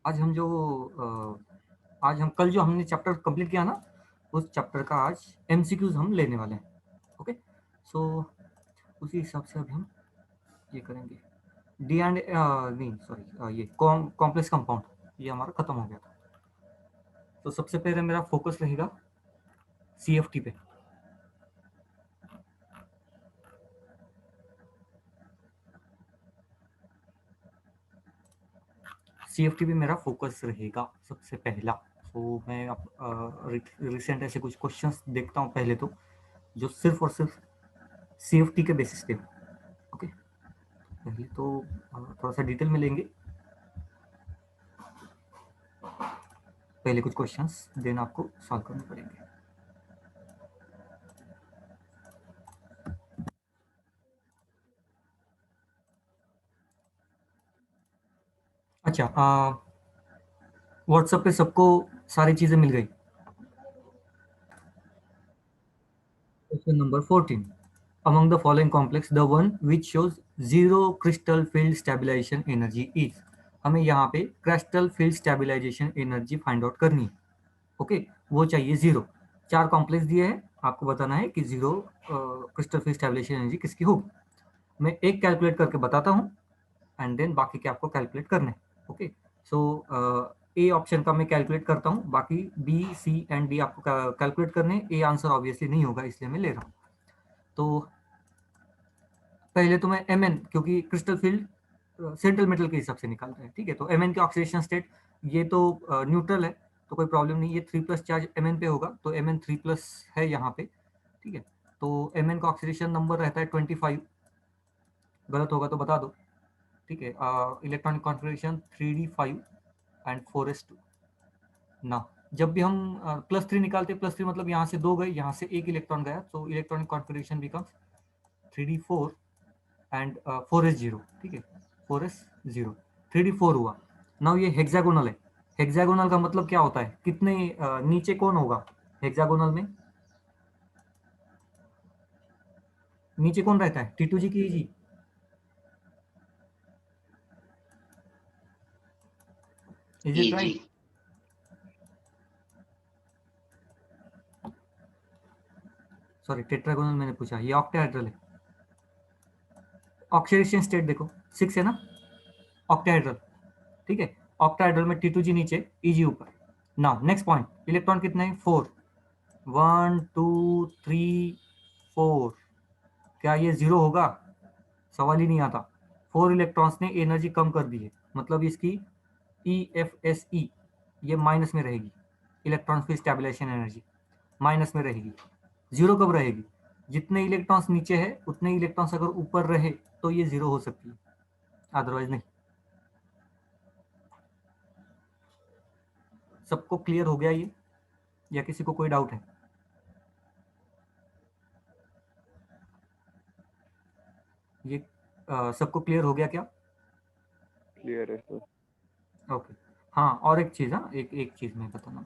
आज हम जो आज हम कल जो हमने चैप्टर कंप्लीट किया ना, उस चैप्टर का आज एमसीक्यूज हम लेने वाले हैं। ओके, सो उसी हिसाब से अभी हम ये करेंगे। डी एंड नहीं सॉरी, ये कॉम्प्लेक्स कंपाउंड ये हमारा खत्म हो गया था। तो सबसे पहले मेरा फोकस रहेगा सीएफटी पे। सीएफटी पे मेरा फोकस रहेगा सबसे पहला। तो मैं अब रिसेंट ऐसे कुछ क्वेश्चंस देखता हूँ पहले तो, जो सिर्फ और सिर्फ सीएफटी के बेसिस पे। ओके, पहले तो थोड़ा सा डिटेल में लेंगे पहले कुछ क्वेश्चंस, देन आपको सॉल्व करने पड़ेंगे। अच्छा, व्हाट्सएप पे सबको सारी चीजें मिल गई। Question number 14, among the following complex the one which shows zero crystal field stabilization energy is। हमें यहाँ पे crystal field stabilization energy find out करनी है। ओके, वो चाहिए जीरो। चार कॉम्प्लेक्स दिए हैं, आपको बताना है कि zero crystal field stabilization energy किसकी होगी। मैं एक कैलकुलेट करके बताता हूँ एंड देन बाकी के आपको कैलकुलेट करने हैं। ओके, सो ए ऑप्शन का मैं कैलकुलेट करता हूँ, बाकी बी सी एंड डी आपको कैलकुलेट करने हैं। ए आंसर ऑब्वियसली नहीं होगा, इसलिए मैं ले रहा हूँ। तो पहले तो मैं एम एन, क्योंकि क्रिस्टल फील्ड सेंट्रल मेटल के हिसाब से निकाल रहे हैं, ठीक है। तो एम एन के ऑक्सीडेशन स्टेट ये तो न्यूट्रल है, तो कोई प्रॉब्लम नहीं, ये 3+ चार्ज एम एन पे होगा, तो एम एन 3+ है यहाँ पे, ठीक है। तो एम एन का ऑक्सीडेशन नंबर रहता है 25, गलत होगा तो बता दो, ठीक है। Electronic configuration 3d5 and 4s2। ना, जब भी हम +3 निकालते, +3 मतलब यहाँ से दो गए, यहाँ से एक इलेक्ट्रॉन गया, तो electronic configuration becomes 3d4 and 4s0, ठीक है। 4s0, 3d4 हुआ। नाउ ये हेक्सागोनल है। हेक्सागोनल का मतलब क्या होता है, कितने नीचे कौन होगा हेक्सागोनल में, नीचे कौन रहता है, T2G की G. Is it G. Right? Sorry, tetragonal मैंने पूछा, ये ऑक्टाहेड्रल है। ऑक्सीडेशन स्टेट देखो 6 है ना, ऑक्टाहेड्रल, ठीक है। ऑक्टाहेड्रल में T2G नीचे, Eg ऊपर। नाउ नेक्स्ट पॉइंट, इलेक्ट्रॉन कितने हैं, 4। 1 2 3 4। क्या ये जीरो होगा, सवाल ही नहीं आता। 4 इलेक्ट्रॉन्स ने एनर्जी कम कर दी है, मतलब इसकी EFSE ये माइनस में रहेगी। इलेक्ट्रॉन की स्टेबलाइजेशन एनर्जी माइनस में रहेगी। जीरो कब रहेगी, जितने इलेक्ट्रॉन्स नीचे है उतने इलेक्ट्रॉन्स अगर ऊपर रहे तो ये जीरो हो सकती है, अदरवाइज नहीं। सबको क्लियर हो गया ये, या किसी को कोई डाउट है? ये सबको क्लियर हो गया क्या? क्लियर है सर। ओके, हाँ, और एक चीज़, हाँ, एक एक चीज़ मैं बताना,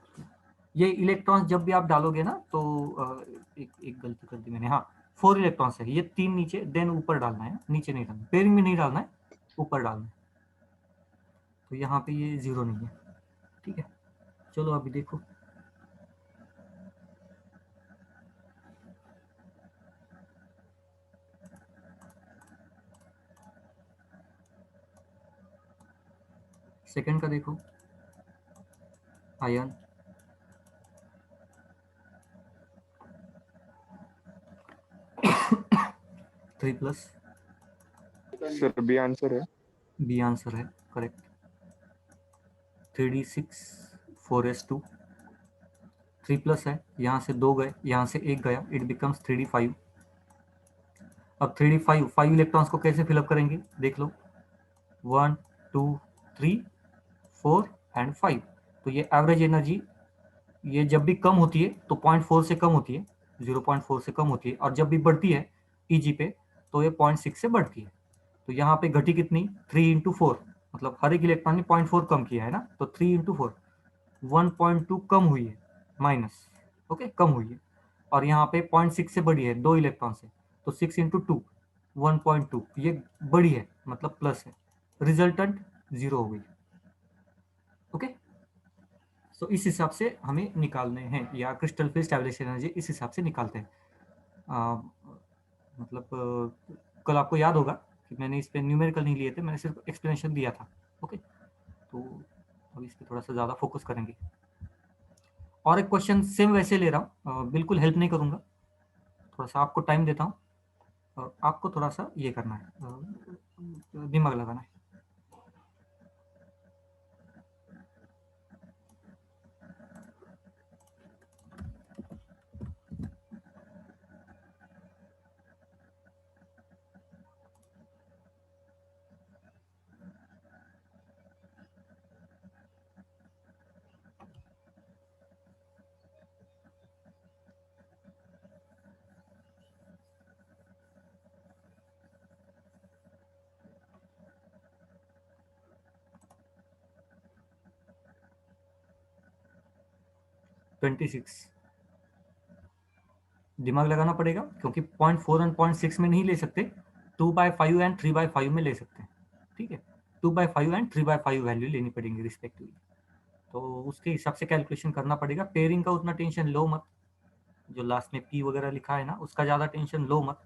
ये इलेक्ट्रॉन्स जब भी आप डालोगे ना, तो एक गलती कर दी मैंने, हाँ। 4 इलेक्ट्रॉन्स है, ये 3 नीचे, देन ऊपर डालना है, नीचे नहीं डालना, पेयरिंग में नहीं डालना है, ऊपर डालना है। तो यहाँ पे ये जीरो नहीं है, ठीक है। चलो अभी देखो, सेकंड का देखो, आयन 3+, सर बी आंसर है। बी आंसर है, करेक्ट। 3d6 4s2, 3+ है, यहाँ से दो गए, यहाँ से एक गया, इट बिकम्स 3d5। अब 3d5 5 इलेक्ट्रॉन्स को कैसे फिलअप करेंगे, देख लो, 1 2 3 4 एंड 5। तो ये एवरेज एनर्जी, ये जब भी कम होती है तो 0.4 से कम होती है, 0.4 से कम होती है, और जब भी बढ़ती है Eg पे तो ये 0.6 से बढ़ती है। तो यहाँ पे घटी कितनी, 3 × 4, मतलब हर एक इलेक्ट्रॉन ने 0.4 कम किया है ना, तो 3 × 4 1.2 कम हुई है, माइनस, ओके, कम हुई है। और यहाँ पे 0.6 से बढ़ी है, 2 इलेक्ट्रॉन से, तो 6 × 2 1.2, ये बढ़ी है, मतलब प्लस है, रिजल्टेंट जीरो हो गई। ओके, सो इस हिसाब से हमें निकालने हैं, या क्रिस्टल फिल्ड स्टेबलाइजेशन एनर्जी इस हिसाब से निकालते हैं। मतलब कल आपको याद होगा कि मैंने इस पे न्यूमेरिकल नहीं लिए थे, मैंने सिर्फ एक्सप्लेनेशन दिया था। ओके, तो अब इस पे थोड़ा सा ज़्यादा फोकस करेंगे। और एक क्वेश्चन सेम वैसे ले रहा हूँ, बिल्कुल हेल्प नहीं करूँगा, थोड़ा सा आपको टाइम देता हूँ, आपको थोड़ा सा ये करना है, दिमाग लगाना है। ट्वेंटी सिक्स दिमाग लगाना पड़ेगा, क्योंकि 0.4 और 0.6 में नहीं ले सकते, 2/5 एंड 3/5 में ले सकते हैं। ठीक है, 2/5 एंड 3/5 वैल्यू लेनी पड़ेंगी रिस्पेक्टिवली, तो उसके हिसाब से कैलकुलेशन करना पड़ेगा। पेयरिंग का उतना टेंशन लो मत, जो लास्ट में पी वगैरह लिखा है ना, उसका ज़्यादा टेंशन लो मत।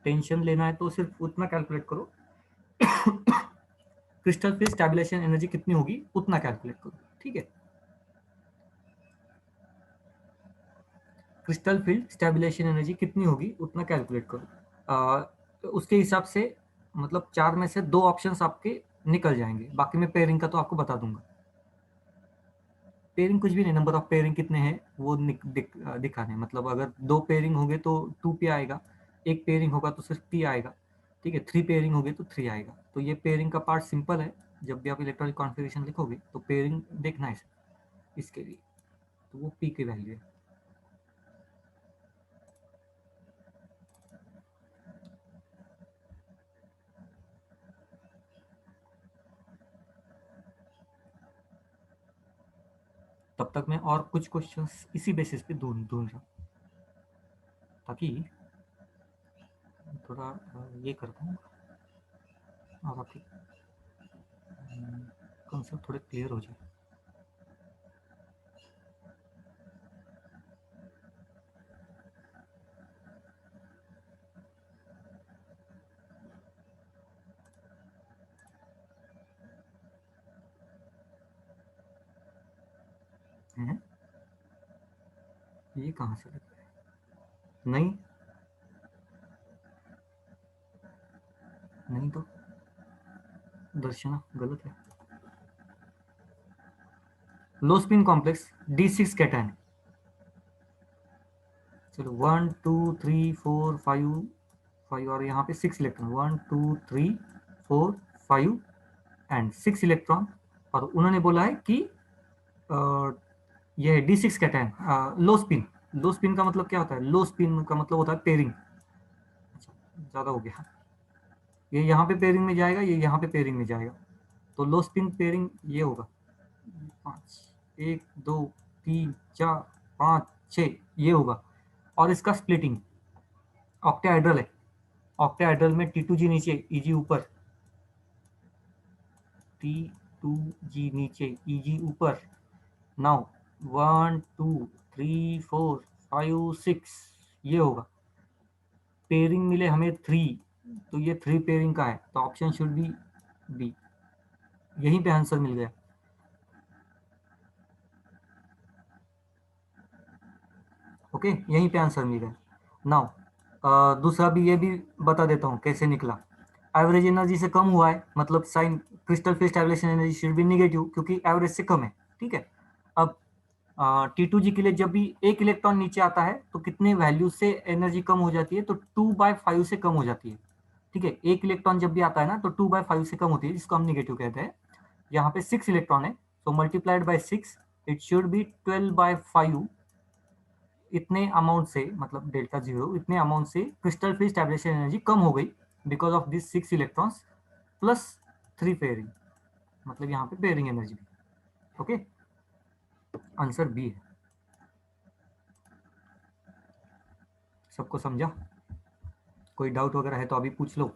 टेंशन लेना है तो सिर्फ उतना कैलकुलेट करो, क्रिस्टल फिल्ड स्टेबलाइजेशन एनर्जी कितनी होगी उतना कैलकुलेट करो। ठीक है, क्रिस्टल फील्ड स्टेबलाइजेशन एनर्जी कितनी होगी उतना कैलकुलेट करो। तो उसके हिसाब से मतलब 4 में से 2 ऑप्शंस आपके निकल जाएंगे, बाकी मैं पेयरिंग का तो आपको बता दूंगा। पेयरिंग कुछ भी नहीं, नंबर ऑफ पेयरिंग कितने हैं वो दिखाने, मतलब अगर 2 पेयरिंग होंगे तो 2p आएगा, 1 पेयरिंग होगा तो सिर्फ p आएगा। ठीक है, 3 पेयरिंग होगी तो 3 आएगा। तो ये पेयरिंग का पार्ट सिंपल है, जब भी आप इलेक्ट्रॉनिक कॉन्फ़िगरेशन लिखोगे तो पेयरिंग देखना है इसके लिए, तो वो p की वैल्यू है। तब तक मैं और कुछ क्वेश्चंस इसी बेसिस पे ढूंढ ढूंढ रहा हूँ, ताकि थोड़ा ये कर पाऊँ और आपके कंसेप्ट थोड़े क्लियर हो जाए। हैं? ये कहाँ से लग रहा है? नहीं, नहीं तो दर्शना गलत है। लो स्पिन कॉम्प्लेक्स D6 कैटायन। चलो 1 2 3 4 5 5 और यहाँ पे 6 इलेक्ट्रॉन, 1 2 3 4 5 एंड 6 इलेक्ट्रॉन। और उन्होंने बोला है कि यह है D6 कैटायन लो स्पिन। लो स्पिन का मतलब क्या होता है? लो स्पिन का मतलब होता है पेयरिंग। अच्छा, ज़्यादा हो गया, ये यहाँ पे पेयरिंग में जाएगा, ये यहाँ पे पेयरिंग में जाएगा, तो लो स्पिन पेयरिंग ये होगा 5 1 2 3 4 5 6 ये होगा। और इसका स्प्लिटिंग ऑक्टेहाइड्रल है, ऑक्टेहाइड्रल में T2G नीचे Eg ऊपर, T2G नीचे Eg ऊपर। नाउ 1 2 3 4 5 6 ये होगा। पेयरिंग मिले हमें 3, तो ये 3 पेयरिंग का है, तो ऑप्शन शुड बी बी। यहीं पे आंसर मिल गया। ओके, यहीं पे आंसर मिल गया। नाउ दूसरा भी ये भी बता देता हूँ कैसे निकला। एवरेज एनर्जी से कम हुआ है, मतलब sign crystal field stabilization energy should be negative, क्योंकि एवरेज से कम है। ठीक है, अब T2G के लिए जब भी एक इलेक्ट्रॉन नीचे आता है तो कितने वैल्यू से एनर्जी कम हो जाती है? तो 2/5 से कम हो जाती है। ठीक है, एक इलेक्ट्रॉन जब भी आता है ना तो 2/5 से कम होती है, जिसको हम निगेटिव कहते हैं। यहाँ पे 6 इलेक्ट्रॉन है, तो multiplied by 6 it should be 12/5। इतने अमाउंट से, मतलब डेल्टा जीरो, इतने अमाउंट से क्रिस्टल फिल्ड स्टेबलाइजेशन एनर्जी कम हो गई because of this 6 electrons plus 3 pairing, मतलब यहाँ पे pairing energy. Okay, answer B है। सबको समझा? कोई डाउट वगैरह है तो अभी पूछ लो।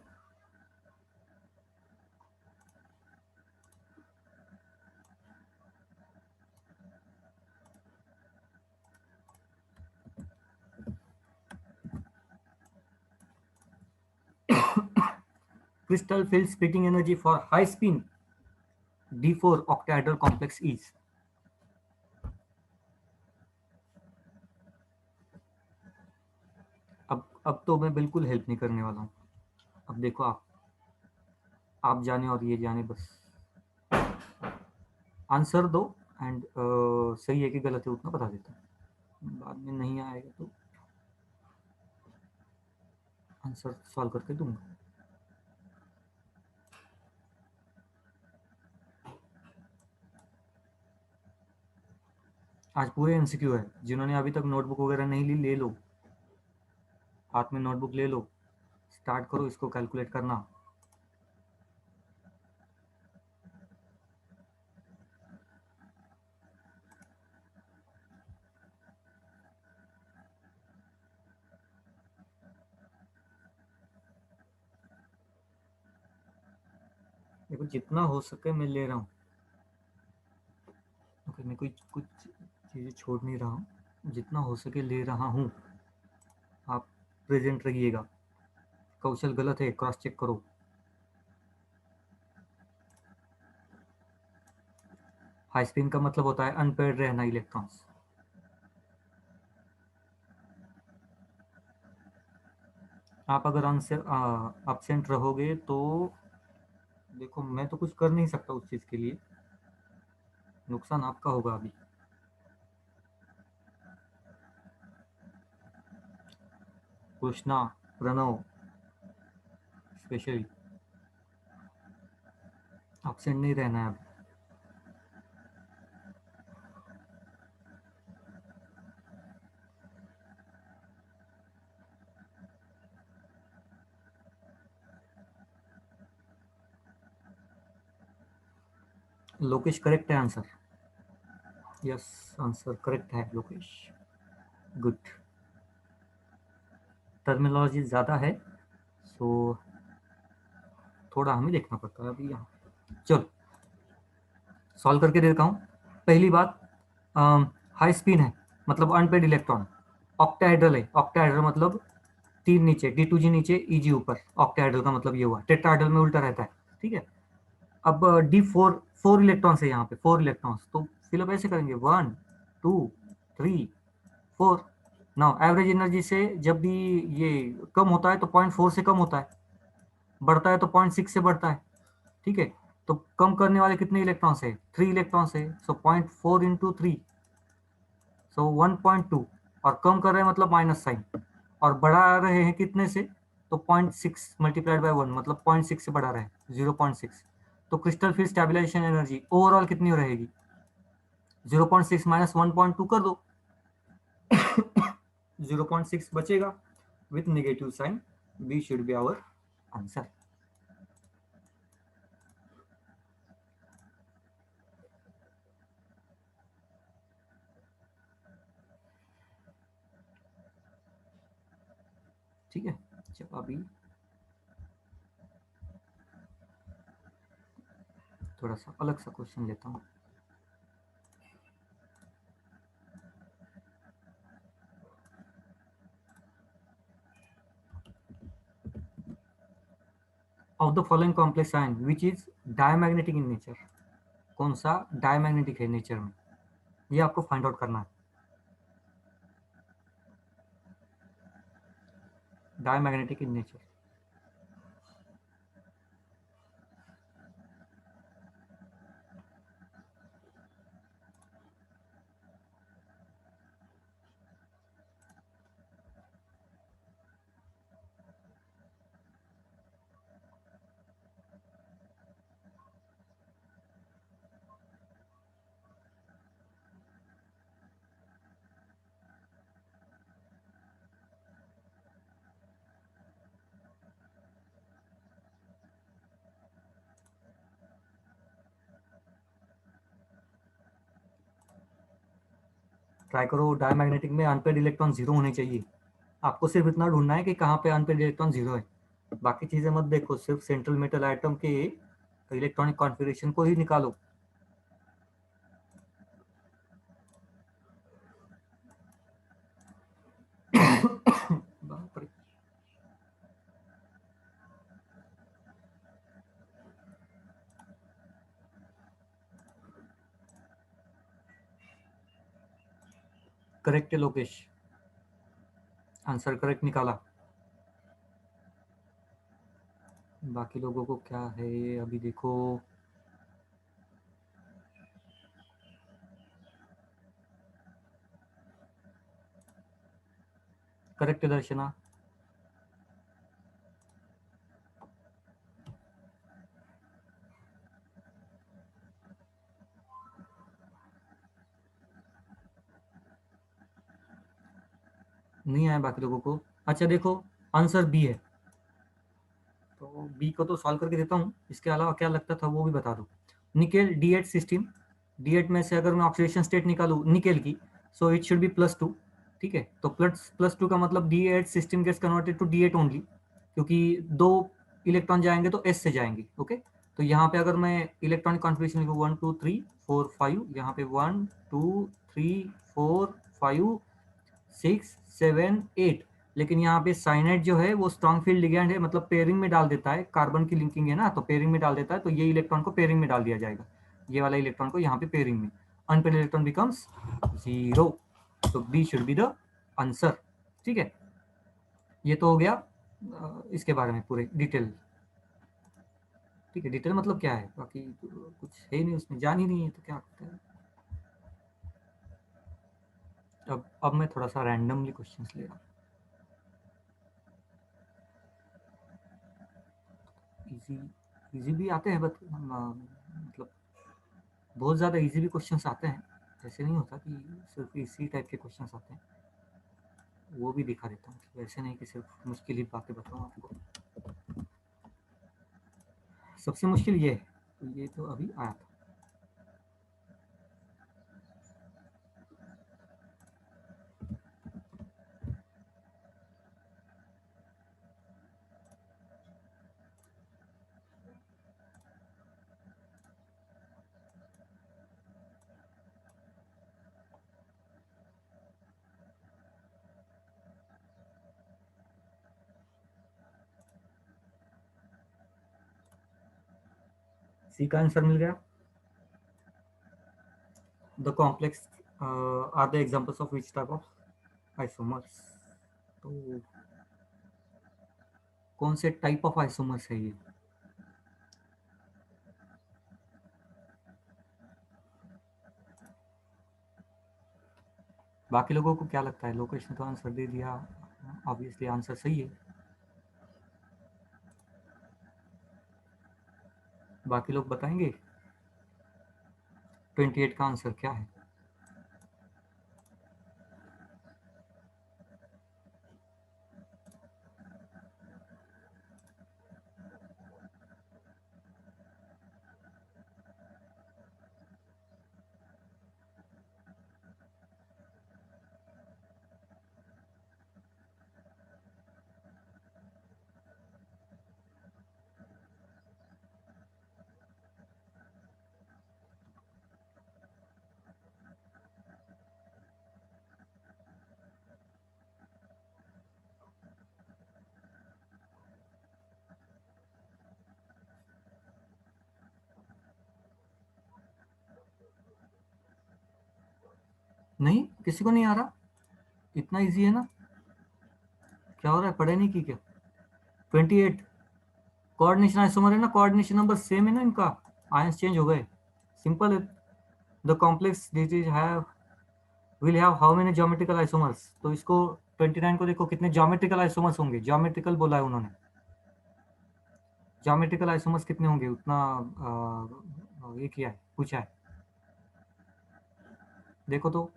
crystal field splitting energy for high spin D4 octahedral complex is? अब तो मैं बिल्कुल हेल्प नहीं करने वाला हूँ। अब देखो आप जाने और ये जाने, बस आंसर दो एंड सही है कि गलत है उतना बता देता हूँ, बाद में नहीं आएगा तो आंसर सॉल्व करके दूंगा। आज पूरे एमसीक्यू है। जिन्होंने अभी तक नोटबुक वगैरह नहीं ली, ले लो, हाथ में नोटबुक ले लो, स्टार्ट करो इसको कैलकुलेट करना। देखो जितना हो सके मैं ले रहा हूँ। ओके, मैं कोई कुछ चीज़ें छोड़ नहीं रहा हूँ, जितना हो सके ले रहा हूँ। आप प्रेजेंट रहिएगा। कौशल गलत है, क्रॉस चेक करो। हाई स्पिन का मतलब होता है अनपेयर्ड रहना इलेक्ट्रॉन्स। आप अगर एब्सेंट रहोगे तो देखो मैं तो कुछ कर नहीं सकता उस चीज़ के लिए, नुकसान आपका होगा। अभी कृष्णा, प्रणव स्पेशली एब्सेंट नहीं रहना है। अब लोकेश करेक्ट है आंसर। यस, आंसर करेक्ट है लोकेश, गुड। टर्मिनोलॉजी ज़्यादा है सो थोड़ा हमें देखना पड़ता है अभी यहाँ। चलो सॉल्व करके देता हूँ। पहली बात, हाई स्पिन है मतलब अनपेड इलेक्ट्रॉन। ऑक्टाहेड्रल है, ऑक्टाहेड्रल मतलब 3 नीचे, D2G नीचे, EG ऊपर। ऑक्टाहेड्रल का मतलब ये हुआ। टेट्राहेड्रल में उल्टा रहता है, ठीक है। अब D4 4 इलेक्ट्रॉन्स है यहाँ पे, 4 इलेक्ट्रॉन्स। तो फिलअप ऐसे करेंगे 1 2 3 4। नाउ एवरेज एनर्जी से जब भी ये कम होता है तो 0.4 से कम होता है, बढ़ता है तो 0.6 से बढ़ता है, ठीक है। तो कम करने वाले कितने इलेक्ट्रॉन्स है? 3 इलेक्ट्रॉन्स है, सो 0.4 इंटू 3, सो 1.2। और कम कर रहे हैं मतलब माइनस साइन, और बढ़ा रहे हैं कितने से? तो 0.6 मल्टीप्लाइड बाय 1 मतलब 0.6 से बढ़ा रहे हैं, 0.6। तो क्रिस्टल फिर स्टेबलाइजेशन एनर्जी ओवरऑल कितनी रहेगी? 0.6 माइनस 1.2 कर दो, 0.6 बचेगा with negative sign. B should be our answer. ठीक है, चलो अभी थोड़ा सा अलग सा क्वेश्चन लेता हूँ। Of the following complex ion which is diamagnetic in nature. कौन सा डायमैग्नेटिक है नेचर में, ये आपको फाइंड आउट करना है। Diamagnetic in nature. ट्राई करो, डायमैग्नेटिक में अनपेड इलेक्ट्रॉन जीरो होने चाहिए। आपको सिर्फ इतना ढूंढना है कि कहाँ पे अनपेड इलेक्ट्रॉन जीरो है, बाकी चीजें मत देखो, सिर्फ सेंट्रल मेटल आइटम के इलेक्ट्रॉनिक कॉन्फ़िगरेशन को ही निकालो। बाप रे। करेक्ट है लोकेश, आंसर करेक्ट निकाला। बाकी लोगों को क्या है अभी देखो। करेक्ट है दर्शना। नहीं आया बाकी लोगों को। अच्छा देखो, आंसर बी है, तो बी को तो सॉल्व करके देता हूँ, इसके अलावा क्या लगता था वो भी बता दो। निकेल D8 सिस्टम, D8 में से अगर मैं ऑक्सीडेशन स्टेट निकालूँ निकेल की, सो इट शुड बी +2। ठीक है, तो +2 का मतलब D8 system gets converted to D8 only, क्योंकि 2 इलेक्ट्रॉन जाएंगे तो S से जाएंगे। ओके, तो यहाँ पे अगर मैं इलेक्ट्रॉनिक कॉन्फ़िगरेशन लिखूँ 1 2 3 4 5, यहाँ पे 1 2 3 4 5 6 7 8, लेकिन यहाँ पे साइनाइड जो है वो स्ट्रॉन्ग फील्ड लिगैंड है, मतलब पेयरिंग में डाल देता है, कार्बन की लिंकिंग है ना, तो पेयरिंग में डाल देता है, तो ये इलेक्ट्रॉन को पेयरिंग में डाल दिया जाएगा, ये वाला इलेक्ट्रॉन को यहाँ पे पेयरिंग में, अनपेयर्ड इलेक्ट्रॉन बिकम्स 0, तो B should be the answer. ठीक है, ये तो हो गया इसके बारे में पूरे डिटेल। ठीक है, डिटेल मतलब क्या है, बाकी कुछ है ही नहीं उसमें, जान ही नहीं है तो क्या होता है। अब मैं थोड़ा सा रैंडमली क्वेश्चंस ले रहा हूँ, इजी इजी भी आते हैं, बट मतलब बहुत ज़्यादा इजी भी क्वेश्चंस आते हैं, ऐसे नहीं होता कि सिर्फ इसी टाइप के क्वेश्चंस आते हैं, वो भी दिखा देता हूँ, तो ऐसे नहीं कि सिर्फ मुश्किल ही बातें बताऊँ आपको। सबसे मुश्किल ये है, तो ये तो अभी आया था। सी का आंसर मिल गया। The complex are the examples of which type of isomers, तो कौन से टाइप ऑफ आइसोमर्स है ये। बाकी लोगों को क्या लगता है, लोकेश ने तो आंसर दे दिया, ऑब्वियसली आंसर सही है। बाकी लोग बताएंगे 28 का आंसर क्या है। नहीं, किसी को नहीं आ रहा, इतना इजी है ना, क्या हो रहा है, पढ़े नहीं की क्या। 28 कोऑर्डिनेशन आइसोमर है ना, कोऑर्डिनेशन नंबर सेम है ना इनका, आयंस चेंज हो गए, सिंपल है। The complex disease have will have how many geometrical isomers, तो इसको 29 को देखो कितने ज्योमेट्रिकल आइसोमर्स होंगे, ज्योमेट्रिकल बोला है उन्होंने, ज्योमेट्रिकल आइसोमर्स कितने होंगे उतना ये किया है, पूछा है, देखो तो।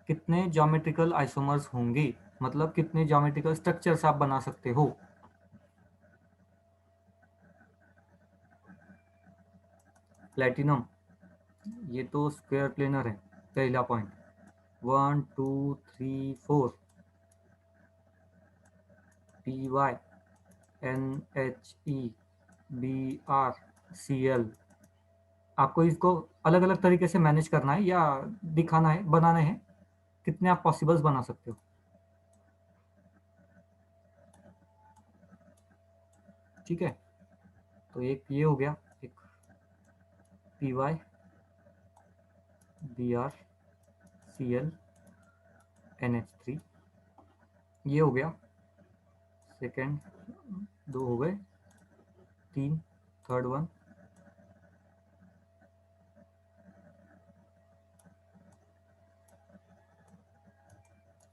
कितने ज्योमेट्रिकल आइसोमर्स होंगे, मतलब कितने ज्योमेट्रिकल स्ट्रक्चर्स आप बना सकते हो। प्लेटिनम, ये तो स्क्वायर प्लेनर है, पहला पॉइंट, 1 2 3 4, PyNHEBrCl, आपको इसको अलग अलग तरीके से मैनेज करना है या दिखाना है, बनाने हैं, कितने आप पॉसिबल्स बना सकते हो। ठीक है, तो एक ये हो गया, एक P Y B R C L NH3, ये हो गया सेकेंड, 2 हो गए, 3 third one,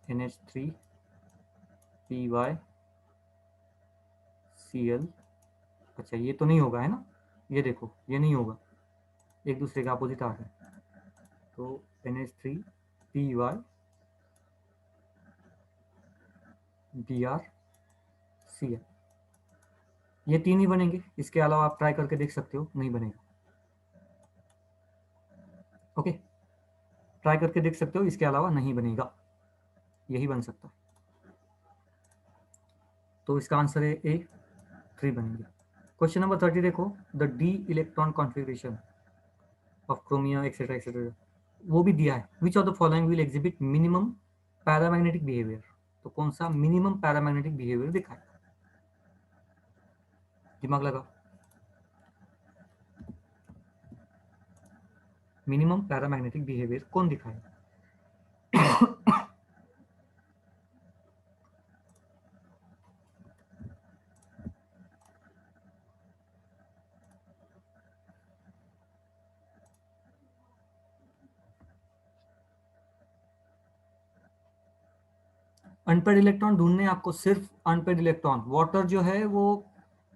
NH3 P Y C L. अच्छा ये तो नहीं होगा है ना, ये देखो ये नहीं होगा, एक दूसरे के अपोजिट आ रहे हैं। तो NH3 P Y B R C L, ये 3 ही बनेंगे, इसके अलावा आप ट्राई करके देख सकते हो, नहीं बनेगा। ओके, ट्राई करके देख सकते हो, इसके अलावा नहीं बनेगा, यही बन सकता है। तो इसका आंसर है ए, 3 बनेंगे। क्वेश्चन नंबर 30 देखो, the D electron configuration of chromium etcetera etcetera, वो भी दिया है। विच of the following will exhibit minimum paramagnetic behaviour, तो कौन सा मिनिमम पैरामैग्नेटिक बिहेवियर दिखाए, दिमाग लगा। मिनिमम पैरामैग्नेटिक बिहेवियर कौन दिखाए? अनपेड इलेक्ट्रॉन ढूंढने आपको सिर्फ अनपेड इलेक्ट्रॉन, वाटर जो है वो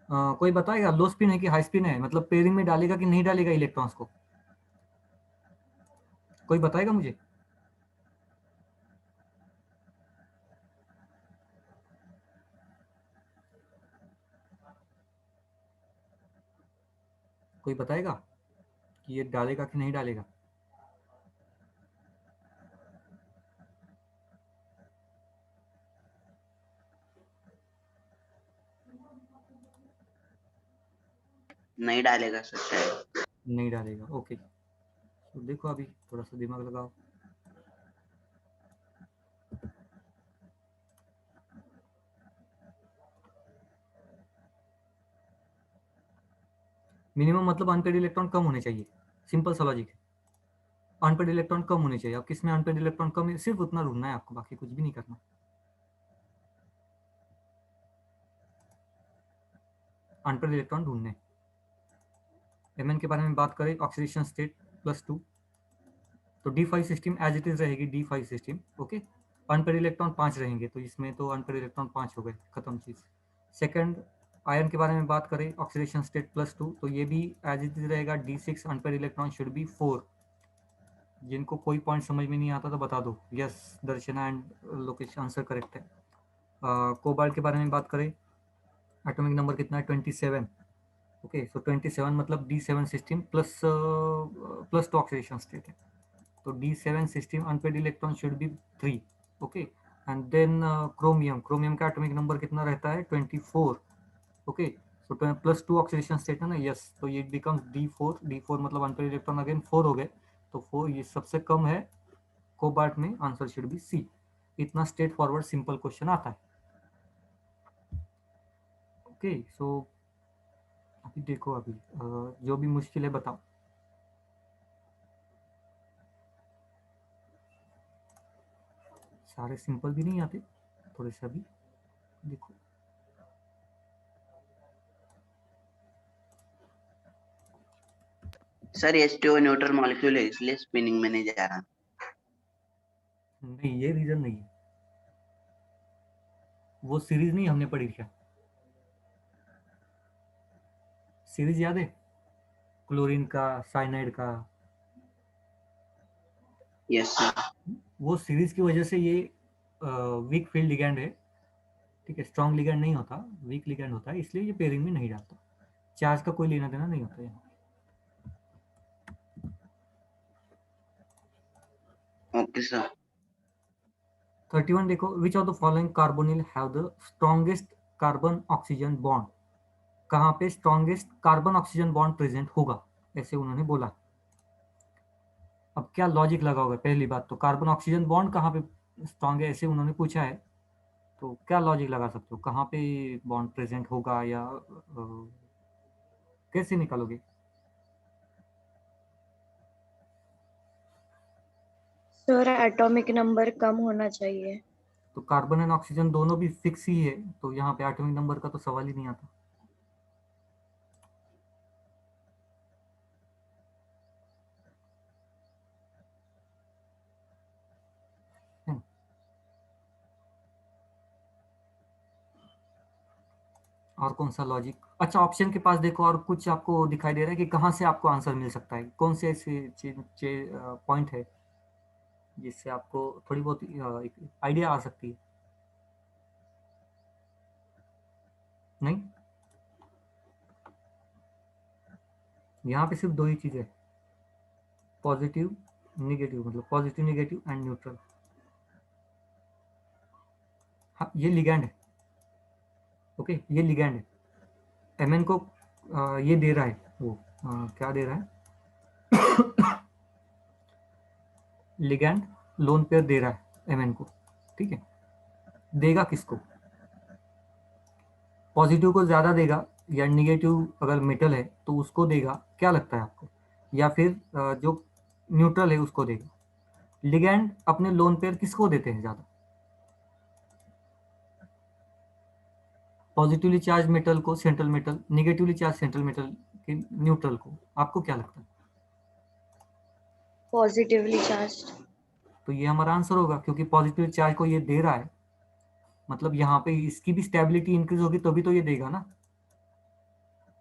कोई बताएगा लो स्पिन है कि हाई स्पिन है, मतलब पेयरिंग में डालेगा कि नहीं डालेगा इलेक्ट्रॉन्स को, कोई बताएगा मुझे? कोई बताएगा कि ये डालेगा कि नहीं डालेगा? नहीं डालेगा सर शायद। नहीं डालेगा, ओके। तो देखो अभी थोड़ा सा दिमाग लगाओ। मिनिमम मतलब अनपेड इलेक्ट्रॉन कम होने चाहिए, सिंपल सा लॉजिक है। अनपेड इलेक्ट्रॉन कम होने चाहिए, अब किसमें अनपेड इलेक्ट्रॉन कम है, सिर्फ उतना ढूंढना है आपको, बाकी कुछ भी नहीं करना। अनपेड इलेक्ट्रॉन ढूंढने। Mn के बारे में बात करें, ऑक्सीडेशन स्टेट +2, तो D5 system as it is रहेगी, D5 system, okay. Unpaired electron 5 रहेंगे, तो इसमें तो अनपेड इलेक्ट्रॉन 5 हो गए, खत्म चीज। सेकंड, आयरन के बारे में बात करें, ऑक्सीडेशन स्टेट +2, तो ये भी एज इट इज रहेगा, D6 unpaid electron should B 4। जिनको कोई पॉइंट समझ में नहीं आता तो बता दो, yes Darshana and Lokesh answer correct है। कोबाल्ट के बारे में बात करें, एटॉमिक नंबर कितना है, 27, ओके। सो 27 मतलब D7 सिस्टम +2 ऑक्सीडेशन स्टेट है, तो D7 system unpaired electron should be 3, okay. And then chromium का एटॉमिक नंबर कितना रहता है, 24, ओके। सो +2 ऑक्सीडेशन स्टेट है ना, यस, तो ये बिकम्स D4 मतलब अनपेड इलेक्ट्रॉन अगेन 4 हो गए, तो 4 ये सबसे कम है कोबाल्ट में, आंसर शुड बी सी। इतना स्ट्रेट फॉरवर्ड सिंपल क्वेश्चन आता है, ओके। सो अभी देखो, अभी जो भी मुश्किल है बताओ। सारे सिंपल भी नहीं आते, थोड़े से अभी देखो। सर H2O न्यूट्रल मॉलिक्यूल है, इसलिए स्पिनिंग में नहीं जा रहा। नहीं ये रीजन नहीं है, वो सीरीज नहीं हमने पढ़ी क्या, सीरीज याद है, क्लोरीन का, साइनाइड का, यस सर। वो सीरीज की वजह से ये वीक फील्ड लिगैंड है, ठीक है, स्ट्रॉन्ग लिगैंड नहीं होता, वीक लिगैंड होता है, इसलिए ये पेयरिंग में नहीं डालता, चार्ज का कोई लेना देना नहीं होता है। Okay sir. 31 देखो, विच of the following carbonyl have the strongest carbon oxygen bond, कहाँ पे strongest carbon oxygen bond present होगा, ऐसे उन्होंने बोला। अब क्या लॉजिक लगा होगा, पहली बात तो कार्बन ऑक्सीजन बॉन्ड कहाँ पे स्ट्रॉन्ग है, ऐसे उन्होंने पूछा है, तो क्या लॉजिक लगा सकते हो, कहाँ पे बॉन्ड प्रेजेंट होगा, या कैसे निकालोगे? सर एटॉमिक नंबर कम होना चाहिए। तो कार्बन एंड ऑक्सीजन दोनों भी फिक्स ही है, तो यहाँ पे एटॉमिक नंबर का तो सवाल ही नहीं आता। और कौन सा लॉजिक? अच्छा, ऑप्शन के पास देखो और कुछ आपको दिखाई दे रहा है कि कहाँ से आपको आंसर मिल सकता है, कौन से ऐसे पॉइंट है जिससे आपको थोड़ी बहुत आइडिया आ सकती है? नहीं, यहाँ पे सिर्फ दो ही चीजें, पॉजिटिव निगेटिव, मतलब पॉजिटिव निगेटिव एंड न्यूट्रल। हाँ, ये लिगैंड है। ओके, ये लिगैंड है। एमएन को ये दे रहा है, वो क्या दे रहा है? लिगैंड लोन पेयर दे रहा है एमएन को, ठीक है। देगा किसको? पॉजिटिव को ज्यादा देगा, या निगेटिव अगर मेटल है तो उसको देगा, क्या लगता है आपको? या फिर जो न्यूट्रल है उसको देगा? लिगैंड अपने लोन पेयर किसको देते हैं ज्यादा? पॉजिटिवली चार्ज मेटल को central metal, negatively charge central metal के न्यूट्रल को। आपको क्या लगता है? Positively charge. तो ये हमारा आंसर होगा, क्योंकि पॉजिटिव चार्ज को ये दे रहा है, मतलब यहाँ पे इसकी भी स्टेबिलिटी इंक्रीज होगी तभी तो ये देगा ना।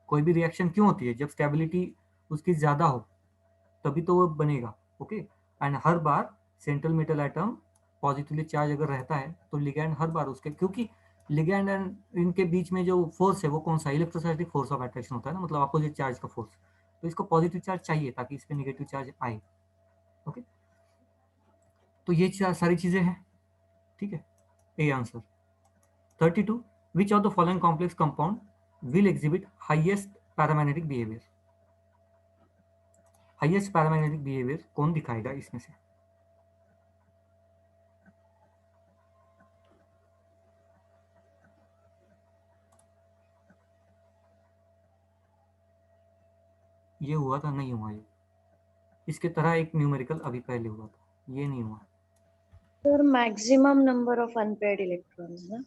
कोई भी रिएक्शन क्यों होती है? जब स्टेबिलिटी उसकी ज्यादा हो तभी तो वो बनेगा। Okay, and her bar central metal atom positively charge अगर रहता है तो लिगैंड हर बार उसके, क्योंकि लिगैंड एंड इनके बीच में जो फोर्स है वो कौन सा? इलेक्ट्रोस्टैटिक फोर्स ऑफ अट्रैक्शन होता है ना, मतलब अपोजिट चार्ज का फोर्स। तो इसको पॉजिटिव चार्ज चाहिए ताकि इस पे निगेटिव चार्ज आए। ओके, तो ये सारी चीजें हैं, ठीक है। A answer 32, which of the following complex compound will exhibit highest paramagnetic behavior? Highest paramagnetic behaviour कौन दिखाएगा इसमें से? ये हुआ था? नहीं हुआ ये। इसके तरह एक न्यूमेरिकल अभी पहले हुआ था, ये नहीं हुआ। Sir maximum number of unpaired electrons ना।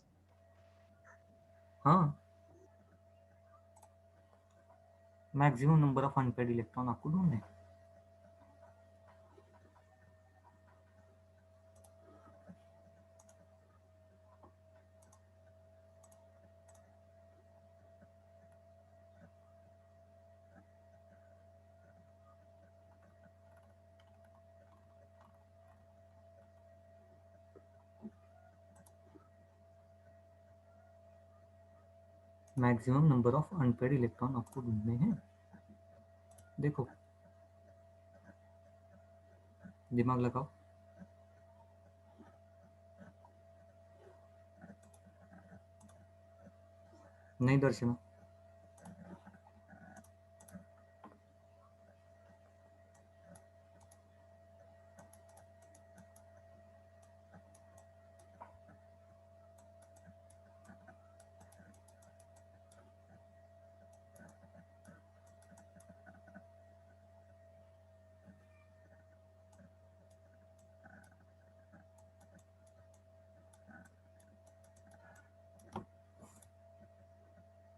हाँ, maximum number of unpaired electron आपको ढूंढने। Maximum number of unpaired electron आपको ढूंढने हैं। देखो, दिमाग लगाओ। नहीं Darshana,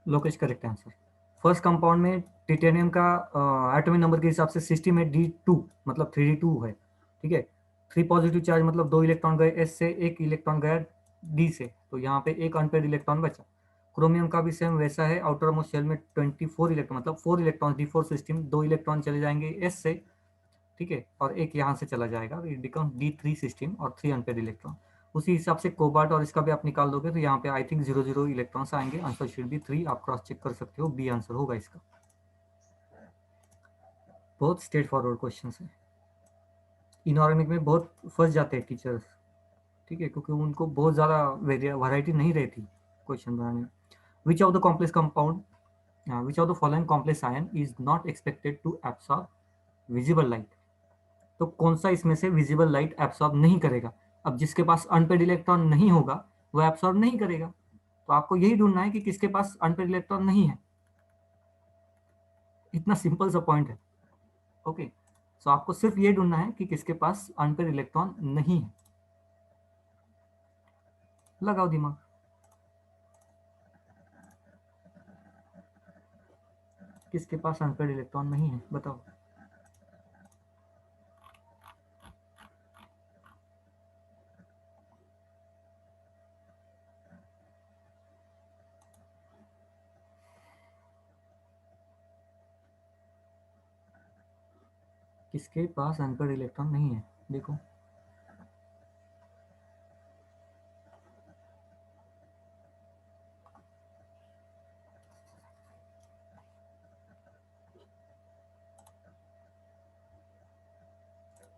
Lokesh correct answer. First compound में टिटेनियम का एटॉमिक नंबर के हिसाब से सिस्टम में D2, मतलब 3D2 है, ठीक है। 3 पॉजिटिव चार्ज मतलब 2 इलेक्ट्रॉन गए S से, 1 इलेक्ट्रॉन गया D से, तो यहाँ पे एक अनपेयर्ड इलेक्ट्रॉन बचा। क्रोमियम का भी सेम वैसा है, आउटर मोस्ट शेल में 24 इलेक्ट्रॉन, मतलब 4 इलेक्ट्रॉन, D4 सिस्टम, 2 इलेक्ट्रॉन चले जाएंगे S से, ठीक है, और एक यहाँ से चला जाएगा, इट बिकम D3 सिस्टम और 3 अनपेयर्ड इलेक्ट्रॉन। उसी हिसाब से कोबाल्ट और इसका भी आप निकाल दोगे तो यहाँ पे आई थिंक 0 इलेक्ट्रॉन्स आएंगे। आंसर शुड बी 3, आप क्रॉस चेक कर सकते हो, बी आंसर होगा इसका। बहुत स्ट्रेट फॉरवर्ड क्वेश्चन है। इनऑर्गेनिक में बहुत फंस जाते हैं टीचर्स, ठीक है, क्योंकि उनको बहुत ज़्यादा वैरायटी नहीं रहती क्वेश्चन बनाने में। Which of the complex compound, which of the following complex ion is not expected to absorb visible light? तो कौन सा इसमें से विजिबल लाइट एब्सॉर्ब नहीं करेगा? अब जिसके पास अनपेड इलेक्ट्रॉन नहीं होगा वो एब्सॉर्ब नहीं करेगा, तो आपको यही ढूंढना है कि किसके पास अनपेड इलेक्ट्रॉन नहीं है। इतना सिंपल सा पॉइंट है। ओके, सो आपको सिर्फ ये ढूंढना है कि किसके पास अनपेयर इलेक्ट्रॉन नहीं है। लगाओ दिमाग। किसके पास अनपेयर इलेक्ट्रॉन नहीं है बताओ। किसके पास अनपेयर इलेक्ट्रॉन नहीं है देखो।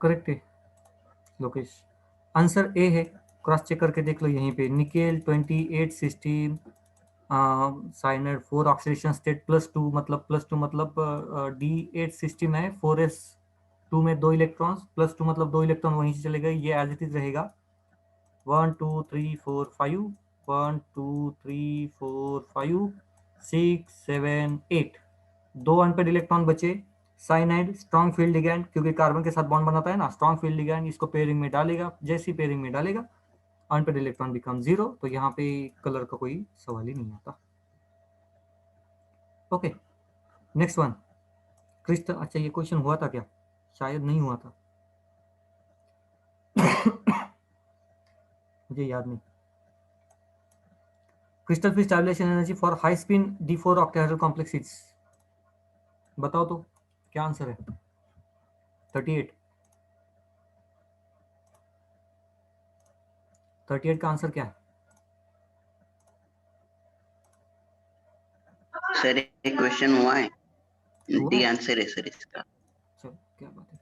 करेक्ट है लोकेश, आंसर ए है। क्रॉस चेक करके देख लो यहीं पे, निकेल 28 सिस्टीन साइनाइड 4 ऑक्सीडेशन स्टेट +2 मतलब D8 सिस्टम है, 4s2 में 2 इलेक्ट्रॉन्स, +2 मतलब 2 इलेक्ट्रॉन वहीं से चले गए, ये एज इट इज रहेगा। 1 2 3 4 5 1 2 3 4 5 6 7 8 2 अनपेड इलेक्ट्रॉन बचे। साइनाइड स्ट्रॉन्ग फील्ड लिगैंड, क्योंकि कार्बन के साथ बॉन्ड बनाता है ना, स्ट्रॉन्ग फील्ड लिगैंड, इसको पेयरिंग में डालेगा, जैसी पेयरिंग में डालेगा अनपेड इलेक्ट्रॉन बिकम 0, तो यहाँ पे कलर का कोई सवाल ही नहीं आता। ओके नेक्स्ट वन, क्रिस्टल, अच्छा ये क्वेश्चन हुआ था क्या, शायद नहीं हुआ था मुझे याद नहीं। Crystal field stabilization energy for high spin D4 octahedral complex, बताओ तो क्या आंसर है। 38 38 का आंसर क्या है। सर एक क्वेश्चन हुआ है, हुआ डी है? आंसर है सर इसका। चलो क्या बात है,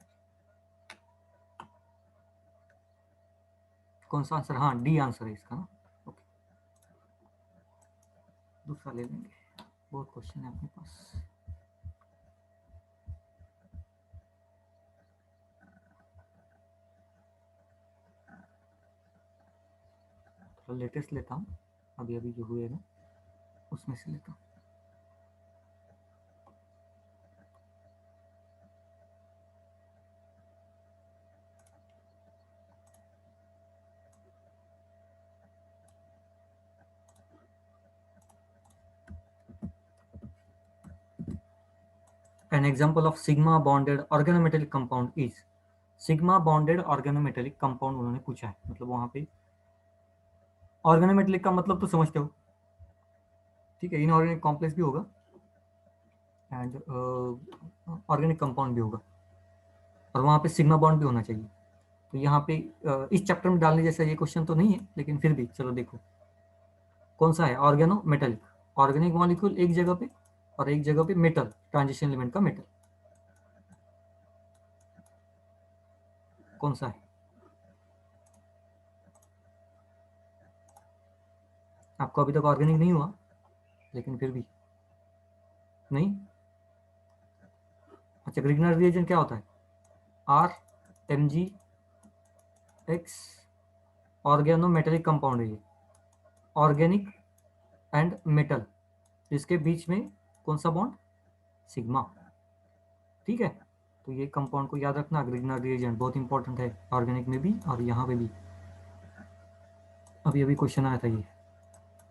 कौन सा आंसर, हाँ डी आंसर है इसका ना। ओके दूसरा ले लेंगे, बहुत क्वेश्चन है अपने पास। थोड़ा लेटेस्ट लेता हूँ, अभी अभी जो हुए ना उसमें से लेता हूँ। An example of sigma bonded organometallic compound is, sigma bonded organometallic compound उन्होंने पूछा है, मतलब वहां पे ऑर्गेनोमेटेलिक का मतलब तो समझते हो, ठीक है, इनऑर्गेनिक कॉम्प्लेक्स भी होगा एंड ऑर्गेनिक कंपाउंड भी होगा, और वहां पे सिग्मा बॉन्ड भी होना चाहिए। तो यहाँ पे इस चैप्टर में डालने जैसा ये क्वेश्चन तो नहीं है, लेकिन फिर भी चलो देखो कौन सा है, ऑर्गेनोमेटेलिक, ऑर्गेनिक मॉलिक्यूल एक जगह पे और एक जगह पे मेटल, ट्रांजिशन एलिमेंट का मेटल, कौन सा है। आपको अभी तक ऑर्गेनिक नहीं हुआ, लेकिन फिर भी नहीं। अच्छा ग्रिग्नर रिएजेंट क्या होता है, RMgX, ऑर्गेनोमेटेलिक कंपाउंड है ये, ऑर्गेनिक एंड मेटल, इसके बीच में कौन सा बॉन्ड, सिग्मा, ठीक है। तो ये कंपाउंड को याद रखना, ग्रिग्नर रिएजेंट बहुत इंपॉर्टेंट है, ऑर्गेनिक में भी और यहाँ पे भी। अभी अभी क्वेश्चन आया था ये,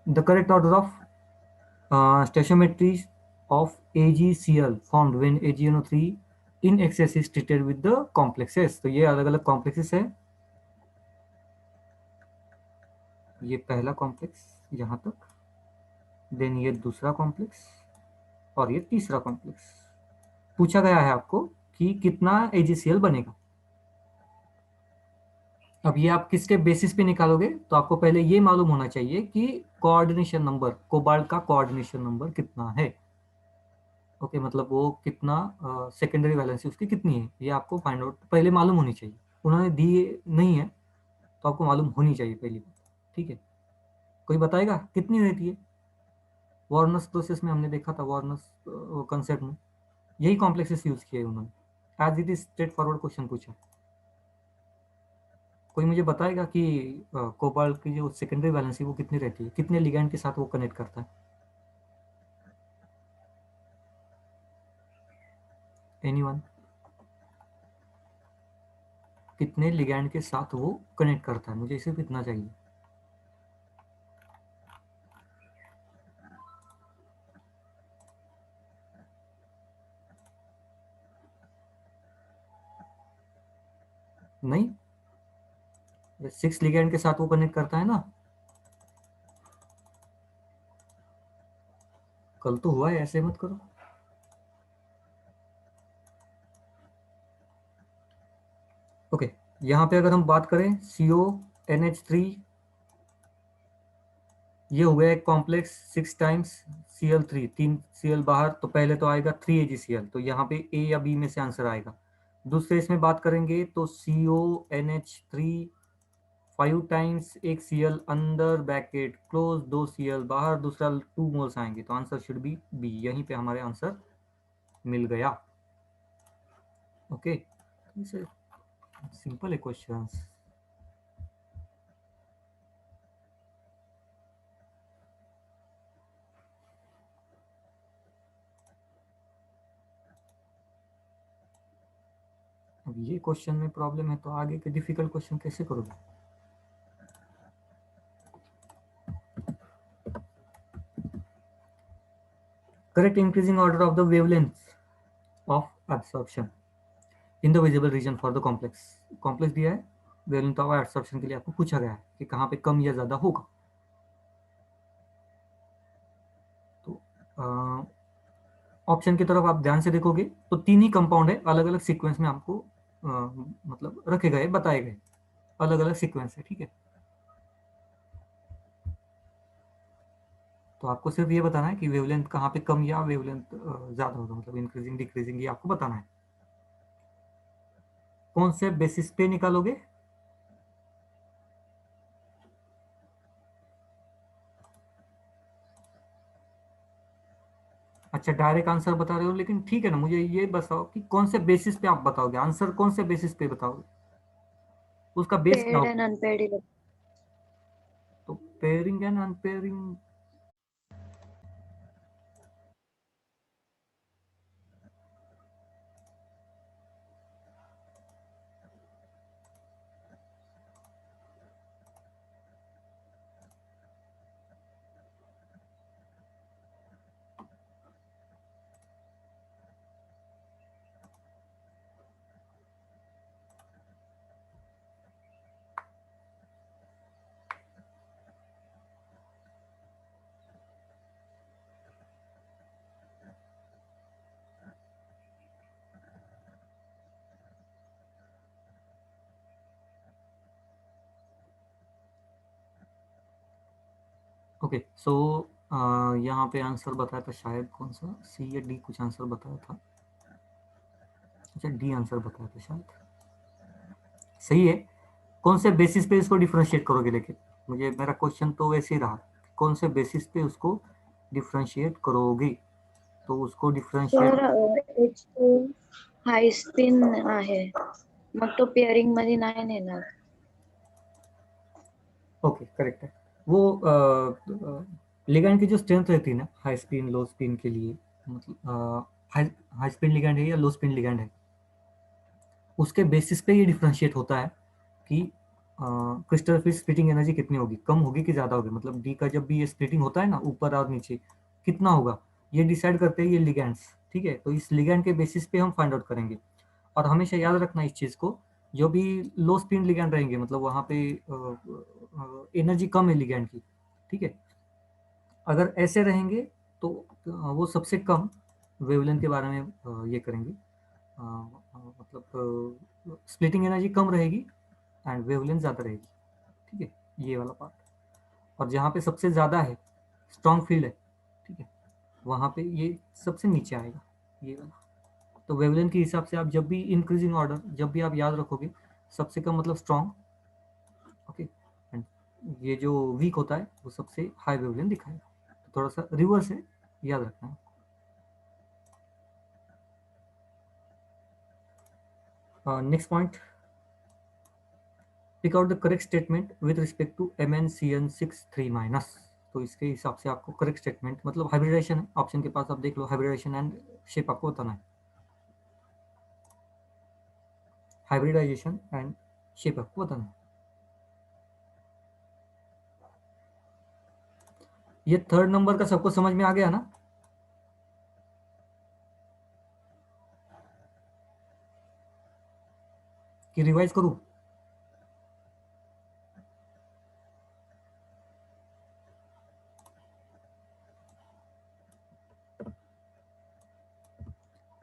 the correct order of stoichiometry of AgCl formed when AgNO3 in excess is treated with the complexes। तो ये अलग अलग कॉम्प्लेक्सेस है, ये पहला कॉम्प्लेक्स यहाँ तक, देन ये दूसरा कॉम्प्लेक्स और ये तीसरा कॉम्प्लेक्स। पूछा गया है आपको कि कितना AgCl बनेगा। अब ये आप किसके बेसिस पे निकालोगे, तो आपको पहले ये मालूम होना चाहिए कि कोऑर्डिनेशन नंबर, कोबाल्ट का कोऑर्डिनेशन नंबर कितना है। ओके मतलब वो कितना सेकेंडरी वैलेंसी उसकी कितनी है, ये आपको फाइंड आउट पहले मालूम होनी चाहिए। उन्होंने दी नहीं है तो आपको मालूम होनी चाहिए पहली बात, ठीक है। कोई बताएगा कितनी रहती है, वॉर्नस प्रोसेस में हमने देखा था, वॉर्नस कंसेप्ट में यही कॉम्प्लेक्सेस यूज किए उन्होंने, as it is straight forward question पूछा। कोई मुझे बताएगा कि कोबाल्ट की जो सेकेंडरी वैलेंसी वो कितनी रहती है, कितने लिगैंड के साथ वो कनेक्ट करता है। एनीवन। कितने लिगैंड के साथ वो कनेक्ट करता है, मुझे सिर्फ इतना चाहिए। नहीं, 6 लिगैंड के साथ वो कनेक्ट करता है ना, कल तो हुआ है, ऐसे मत करो। ओके, यहाँ पे अगर हम बात करें CONH3, ये हो गया एक कॉम्प्लेक्स 6 टाइम्स Cl3, 3 Cl बाहर, तो पहले तो आएगा 3AgCl, तो यहाँ पे A या B में से आंसर आएगा। दूसरे इसमें बात करेंगे तो CONH3 5 टाइम्स, एक Cl अंदर ब्रैकेट क्लोज, 2 Cl बाहर, दूसरा 2 मोल्स आएंगे, तो आंसर शुड बी B। यहीं पे हमारे आंसर मिल गया। ओके, सिंपल है क्वेश्चन। अब ये क्वेश्चन में प्रॉब्लम है तो आगे के डिफिकल्ट क्वेश्चन कैसे करोगे? Correct increasing order of the wavelength of absorption in the visible region for the complex. Complex दिया है, वेवलेंथ ऑफ एब्सॉर्प्शन के लिए आपको पूछा गया है कि कहाँ पे कम या ज्यादा होगा। तो ऑप्शन की तरफ आप ध्यान से देखोगे तो 3 ही कंपाउंड है, अलग अलग सीक्वेंस में आपको मतलब रखे गए, बताए गए, अलग अलग सीक्वेंस है, ठीक है। तो आपको सिर्फ ये बताना है कि वेवलेंथ कहाँ पे कम या वेवलेंथ ज्यादा होगा, मतलब इंक्रीजिंग डिक्रीजिंग, ये आपको बताना है। कौन से बेसिस पे निकालोगे? अच्छा, डायरेक्ट आंसर बता रहे हो, लेकिन ठीक है ना, मुझे ये बताओ कि कौन से बेसिस पे आप बताओगे आंसर, कौन से बेसिस पे बताओगे, उसका बेस क्या Paired होगा? and unpaired. तो पेयरिंग एंड अनपेयरिंग, ओके। सो यहाँ पे आंसर बताया था शायद, कौन सा, सी या डी कुछ आंसर बताया था। अच्छा, डी आंसर बताया था शायद, सही है। कौन से बेसिस पे इसको डिफरेंशिएट करोगे, लेकिन मुझे, मेरा क्वेश्चन तो वैसे ही रहा, कौन से बेसिस पे उसको डिफरेंशिएट करोगे, तो उसको डिफरेंशिएट। सर H2 हाय स्पिन आहे, मग तो पेअरिंग मध्ये नाही नेणार. ओके, करेक्ट है। वो लिगैंड की जो स्ट्रेंथ रहती है ना, हाई स्पिन लो स्पिन के लिए, मतलब हाई स्पिन लिगैंड है या लो स्पिन लिगैंड है, उसके बेसिस पे ये डिफरेंशिएट होता है कि क्रिस्टल फिर स्प्लिटिंग एनर्जी कितनी होगी, कम होगी कि ज़्यादा होगी, मतलब डी का जब भी ये स्प्लिटिंग होता है ना ऊपर और नीचे, कितना होगा, ये डिसाइड करते हैं ये लिगैंड्स, ठीक है। तो इस लिगैंड के बेसिस पे हम फाइंड आउट करेंगे। और हमेशा याद रखना इस चीज़ को, जो भी लो स्पिन लिगैंड रहेंगे, मतलब वहाँ पे एनर्जी कम है लिगैंड की, ठीक है, अगर ऐसे रहेंगे तो वो सबसे कम वेवलेंथ के बारे में ये करेंगे, मतलब स्प्लिटिंग एनर्जी कम रहेगी एंड वेवलेंथ ज़्यादा रहेगी, ठीक है, ये वाला पार्ट। और जहाँ पे सबसे ज़्यादा है, स्ट्रॉन्ग फील्ड है, ठीक है, वहाँ पे ये सबसे नीचे आएगा, ये वाला। तो वेवलेंथ के हिसाब से आप जब भी इंक्रीजिंग ऑर्डर, जब भी आप याद रखोगे, सबसे कम मतलब स्ट्रॉन्ग, ओके, एंड ये जो वीक होता है वो सबसे हाई वेवलेंथ दिखाएगा। तो थोड़ा सा रिवर्स है, याद रखना है। Next point, pick out the correct statement with respect to MnCN6 3-। तो इसके हिसाब से आपको करेक्ट स्टेटमेंट, मतलब हाइब्रिडाइजेशन है, ऑप्शन के पास आप देख लो, हाइब्रिडाइजेशन एंड शेप आपको बताना है, हाइब्रिडाइजेशन एंड शेप आपको बताना। ये थर्ड नंबर का सबको समझ में आ गया ना? कि रिवाइज करूं?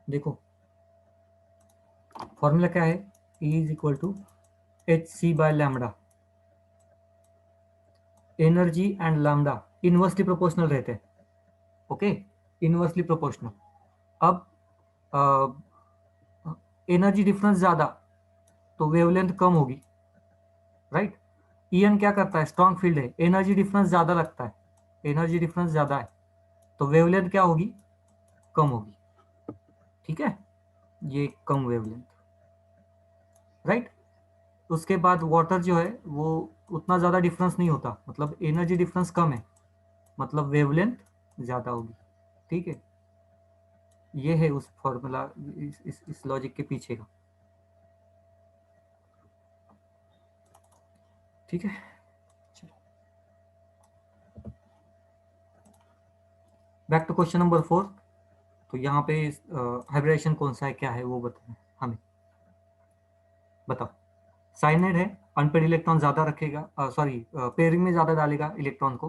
देखो फॉर्मूला क्या है, E is equal to H C by lambda. Energy and lambda inversely proportional रहते हैं, ओके, इनवर्सली प्रोपोर्शनल। अब एनर्जी डिफरेंस ज्यादा तो वेवलेंथ कम होगी, राइट। ईएन क्या करता है, स्ट्रॉन्ग फील्ड है, एनर्जी डिफरेंस ज्यादा लगता है, एनर्जी डिफरेंस ज्यादा है तो वेवलेंथ क्या होगी, कम होगी, ठीक है, ये कम वेवलेंथ, राइट। उसके बाद वाटर जो है वो उतना ज़्यादा डिफरेंस नहीं होता, मतलब एनर्जी डिफरेंस कम है, मतलब वेवलेंथ ज़्यादा होगी, ठीक है। ये है उस फॉर्मूला, इस लॉजिक के पीछे का, ठीक है। Back to question number 4। तो यहाँ पे हाइब्रिडेशन कौन सा है, क्या है वो बताना हमें, बताओ। साइनाइड है, अनपेड इलेक्ट्रॉन ज़्यादा रखेगा, सॉरी पेयरिंग में ज़्यादा डालेगा इलेक्ट्रॉन को,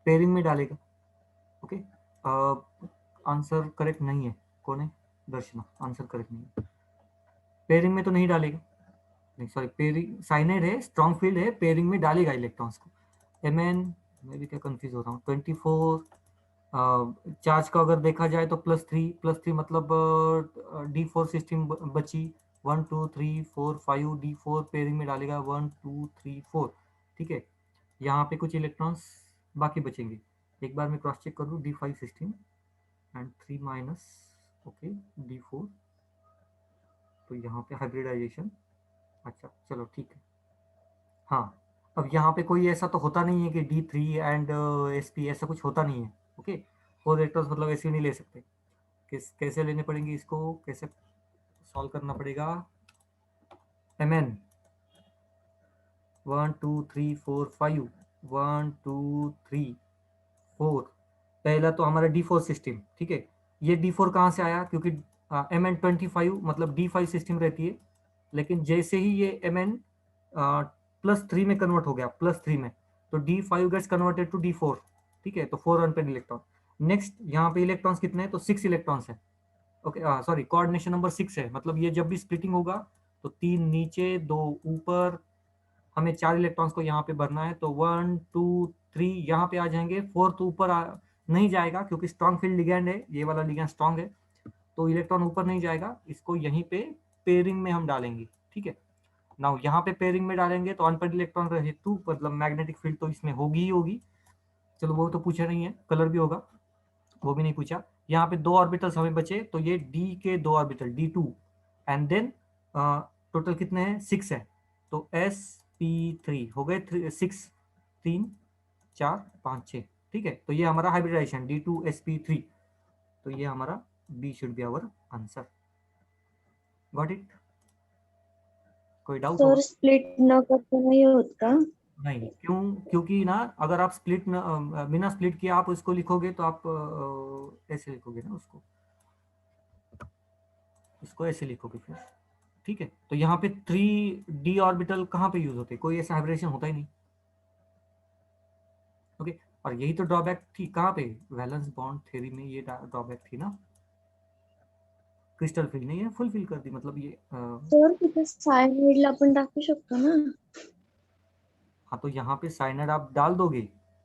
पेयरिंग में डालेगा, ओके। आंसर करेक्ट नहीं है, कौन है, दर्शना, आंसर करेक्ट नहीं है, पेयरिंग में तो नहीं डालेगा, नहीं सॉरी, पेयरिंग साइनाइड है, स्ट्रॉन्ग फील्ड है, पेयरिंग में डालेगा इलेक्ट्रॉन्स को। एमएन, मैं भी क्या कंफ्यूज हो रहा हूँ, 24 चार्ज का अगर देखा जाए तो +3 मतलब D4 सिस्टम बची, 1 2 3 4 5 D4 पेयरिंग में डालेगा, 1 2 3 4, ठीक है। यहाँ पे कुछ इलेक्ट्रॉन्स बाकी बचेंगे, एक बार मैं क्रॉस चेक कर दूँ, D5 system and 3 minus, okay, D4, तो यहाँ पे हाइब्रिडाइजेशन, अच्छा चलो ठीक है। हाँ, अब यहाँ पे कोई ऐसा तो होता नहीं है कि D3 एंड SP, ऐसा कुछ होता नहीं है, ओके। 4 इलेक्ट्रॉन्स मतलब ऐसे नहीं ले सकते, कैसे लेने पड़ेंगे इसको, कैसे सॉल्व करना पड़ेगा। Mn 1 2 3 4 5, 1 2 3 4, पहला तो हमारा D4 सिस्टम, ठीक है। ये D4 कहाँ से आया, क्योंकि Mn 25 मतलब D5 सिस्टम रहती है, लेकिन जैसे ही ये Mn +3 में कन्वर्ट हो गया, +3 में, तो D5 gets converted to D4, ठीक है, तो 4 अनपेड इलेक्ट्रॉन। नेक्स्ट यहाँ पे इलेक्ट्रॉन्स कितने हैं, तो 6 इलेक्ट्रॉन्स है, ओके, सॉरी, कोऑर्डिनेशन नंबर 6 है, मतलब ये जब भी स्प्लिटिंग होगा तो 3 नीचे 2 ऊपर, हमें 4 इलेक्ट्रॉन्स को यहाँ पे भरना है, तो 1 2 3 यहाँ पे आ जाएंगे, 4 ऊपर नहीं जाएगा क्योंकि स्ट्रॉन्ग फील्ड लिगैंड है, ये वाला लिगैंड स्ट्रॉन्ग है, तो इलेक्ट्रॉन ऊपर नहीं जाएगा, इसको यहीं पे पेयरिंग में हम डालेंगे, ठीक है। नाउ यहाँ पे पेयरिंग में डालेंगे तो अनपेड इलेक्ट्रॉन हेतु मतलब मैग्नेटिक फील्ड तो इसमें होगी ही होगी, चलो वो तो पूछा नहीं है, कलर भी होगा, वो भी नहीं पूछा। यहाँ पे 2 ऑर्बिटल्स हमें बचे, तो ये डी के 2 orbital D2, and then total कितने हैं, 6 है, तो sp3 हो गए, 6 3 4 5 6, ठीक है। तो ये हमारा हाइब्रिडाइजेशन D2sp3, तो ये हमारा B should be our answer. Got it? कोई डाउट होगा? सर स्प्लिट न करता नहीं होत का? नहीं, क्यों, क्योंकि ना अगर आप बिना स्प्लिट किए आप उसको लिखोगे तो आप ऐसे लिखोगे ना उसको, इसको ऐसे लिखोगे फिर, ठीक है। तो यहाँ पे 3d ऑर्बिटल कहाँ पे यूज होते हैं, कोई ऐसा हाइब्रिडेशन होता ही नहीं, ओके। और यही तो ड्रॉबैक थी कहाँ पे, वैलेंस बॉन्ड थ्योरी में ये ड्रॉबैक थी ना, क्रिस्टल फील्ड ने ये फुलफिल कर दी, मतलब ये सर तिथे सायनाइडला आपण टाकू शकतो ना? हाँ, तो यहाँ पे साइनाइड आप डाल दोगे,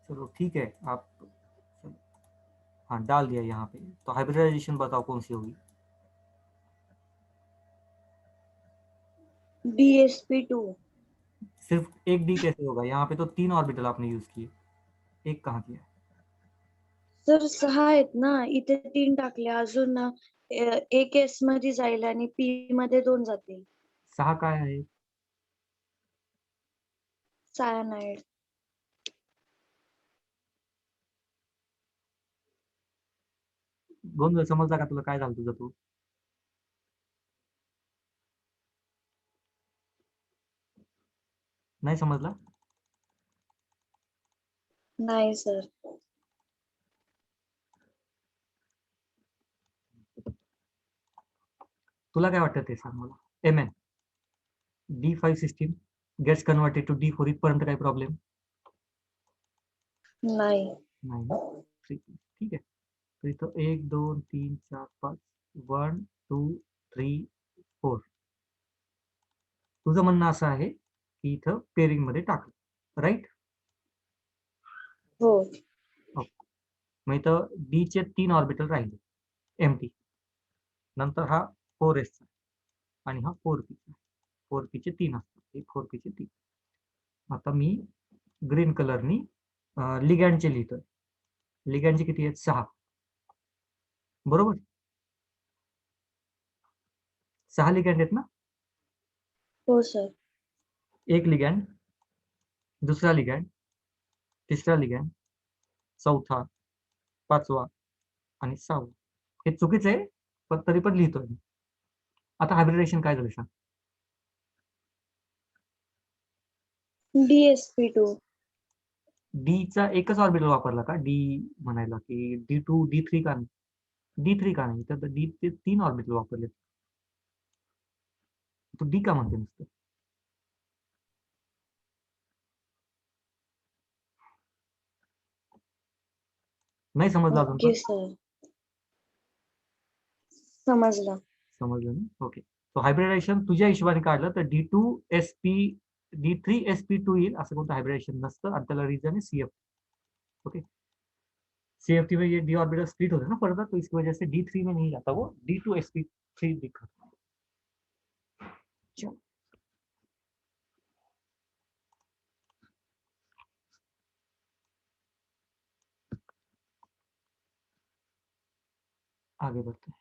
चलो ठीक है, आप चलो, हाँ डाल दिया यहाँ पे, तो हाइब्रिडाइजेशन बताओ कौन सी होगी। DsP2। सिर्फ एक डी कैसे होगा, यहाँ पे तो 3 ऑर्बिटल आपने यूज किए, एक कहाँ किया, सर 6 आहेत ना, इथे 3 टाकले, अजून एक S मध्ये जाईल आणि P मध्ये 2 जातील. 6 काय आहे, सायनाइड. गोंधळ समजला का तुला, काय झालं तुझं तू, नाही समजला? नाही सर. तुला काय वाटतं ते सांग मला. Mn D5 system gets converted to D4 इथपर्यंत काही प्रॉब्लेम नाही. नाही ना? ठीक आहे. तर इथं 1 2 3 4 5 1 2 3 4. तुझं म्हणणं असं आहे की इथं पेरिंग मध्ये टाकलं, राईट? हो. मग इथं D चे 3 ऑर्बिटल राहिले एम्प्टी. नंतर हा 4s आणि हा 4p. 4p चे 3 असतात, हे 4p चे 3. आता मी ग्रीन कलरनी लिगँडचे लिहितोय. लिगँडचे किती आहेत? 6. बरोबर? 6 लिगँड आहेत ना? हो सर. एक लिगँड, दुसरा लिगँड, तिसरा लिगँड, चौथा, 5वा आणि 6वा. हे चुकीचं आहे, पण तरी पण लिहितोय मी. आता हायब्रिडेशन काय झालं सांग? DsP2. डीचा एकच ऑर्बिटल वापरला का डी म्हणायला, की D2 D3 का नाही? D3 का नाही? तर डी चे 3 ऑर्बिटल वापरले. तू डी का म्हणते नुसतं? नाही समजलं अजून ओके पण? सर. समजलं. समजलं ना? ओके. सो हायब्रिडायझेशन तुझ्या हिशोबाने काढलं तर D3sp2 येईल. असं कोणतं हायब्रिडायझेशन नसतं आणि त्याला रिजन है CF. ओके. CFT में ये डी ऑर्बिटल स्प्लिट होता है ना फर्दर, तो इसकी वजह से D3 में नहीं जाता, वो D2sp3 दिखा. चलो आगे बढ़ते हैं.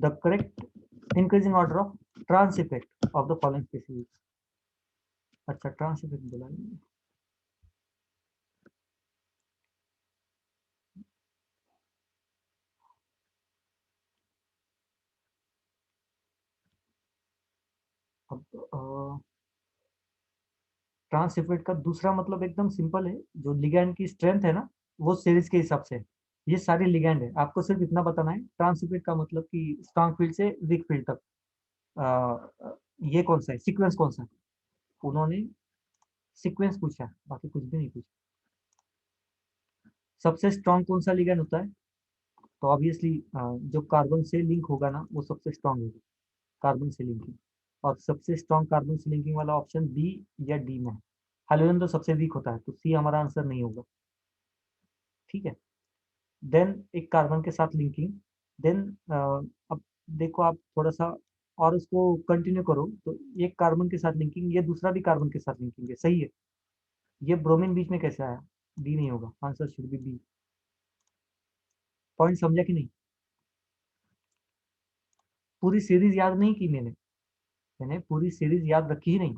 The correct increasing order of trans effect of the following species. अच्छा, ट्रांस इफेक्ट बोला है. अब ट्रांस इफेक्ट का दूसरा मतलब एकदम सिंपल है. जो लिगैंड की स्ट्रेंथ है ना, वो सीरीज के हिसाब से है. ये सारे लिगैंड है. आपको सिर्फ इतना बताना है. ट्रांस इफेक्ट का मतलब कि स्ट्रॉन्ग फील्ड से वीक फील्ड तक ये कौन सा है, सीक्वेंस कौन सा है. उन्होंने सीक्वेंस पूछा, बाकी कुछ भी नहीं पूछा. सबसे स्ट्रॉन्ग कौन सा लिगैंड होता है? तो ऑब्वियसली जो कार्बन से लिंक होगा ना, वो सबसे स्ट्रॉन्ग होगा. कार्बन से लिंकिंग. और सबसे स्ट्रॉन्ग कार्बन से लिंकिंग वाला ऑप्शन बी या डी में है. हाइड्रोजन तो सबसे वीक होता है, तो सी हमारा आंसर नहीं होगा. ठीक है. देन एक कार्बन के साथ लिंकिंग. देन अब देखो आप थोड़ा सा और उसको कंटिन्यू करो, तो एक कार्बन के साथ लिंकिंग, ये दूसरा भी कार्बन के साथ लिंकिंग है. सही है. ये ब्रोमीन बीच में कैसे आया? डी नहीं होगा, answer should be B. Point समझा कि नहीं? पूरी सीरीज याद नहीं की मैंने पूरी सीरीज याद रखी ही नहीं.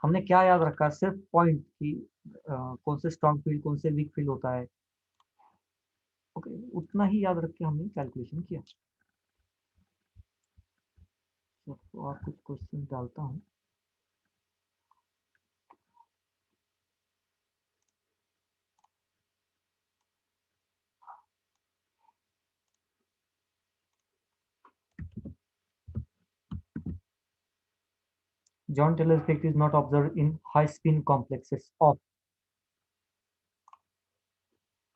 हमने क्या याद रखा? सिर्फ पॉइंट की कौन से स्ट्रॉन्ग फील्ड, कौन से वीक फील्ड होता है. ओके, उतना ही याद रख के हमने कैलकुलेशन किया. तो और कुछ क्वेश्चन डालता हूँ. Jahn Teller effect is not observe in high spin complexes of.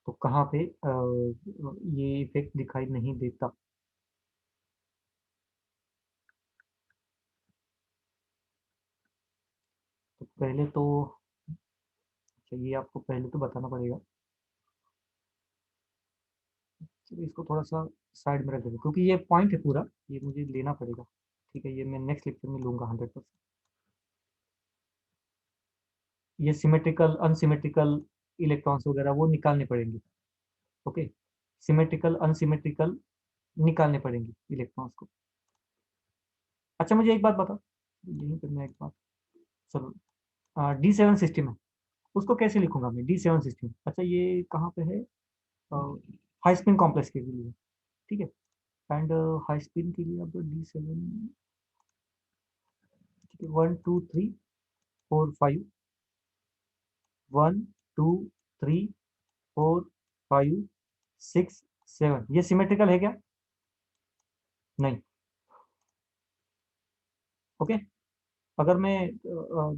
तो कहाँ पे ये इफेक्ट दिखाई नहीं देता? तो पहले तो ये आपको पहले तो बताना पड़ेगा. चलिए इसको थोड़ा सा साइड में रख देते, क्योंकि ये पॉइंट है पूरा, ये मुझे लेना पड़ेगा. ठीक है, ये मैं नेक्स्ट लेक्चर में लूंगा 100%. ये सिमेट्रिकल अनसिमेट्रिकल इलेक्ट्रॉन्स वगैरह वो निकालने पड़ेंगे. ओके, सिमेट्रिकल अनसिमेट्रिकल निकालने पड़ेंगे इलेक्ट्रॉन्स को. अच्छा मुझे एक बात बता, यहीं पर मैं एक बात. चलो D7 सिस्टम है, उसको कैसे लिखूंगा मैं? D7 system. अच्छा ये कहाँ पे है? हाई स्पिन कॉम्प्लेक्स के लिए. ठीक है. एंड हाई स्पिन के लिए अब D7 1 2 3 4 5 1 2 3 4 5 6 7 ये सिमेट्रिकल है क्या? नहीं। ओके, अगर मैं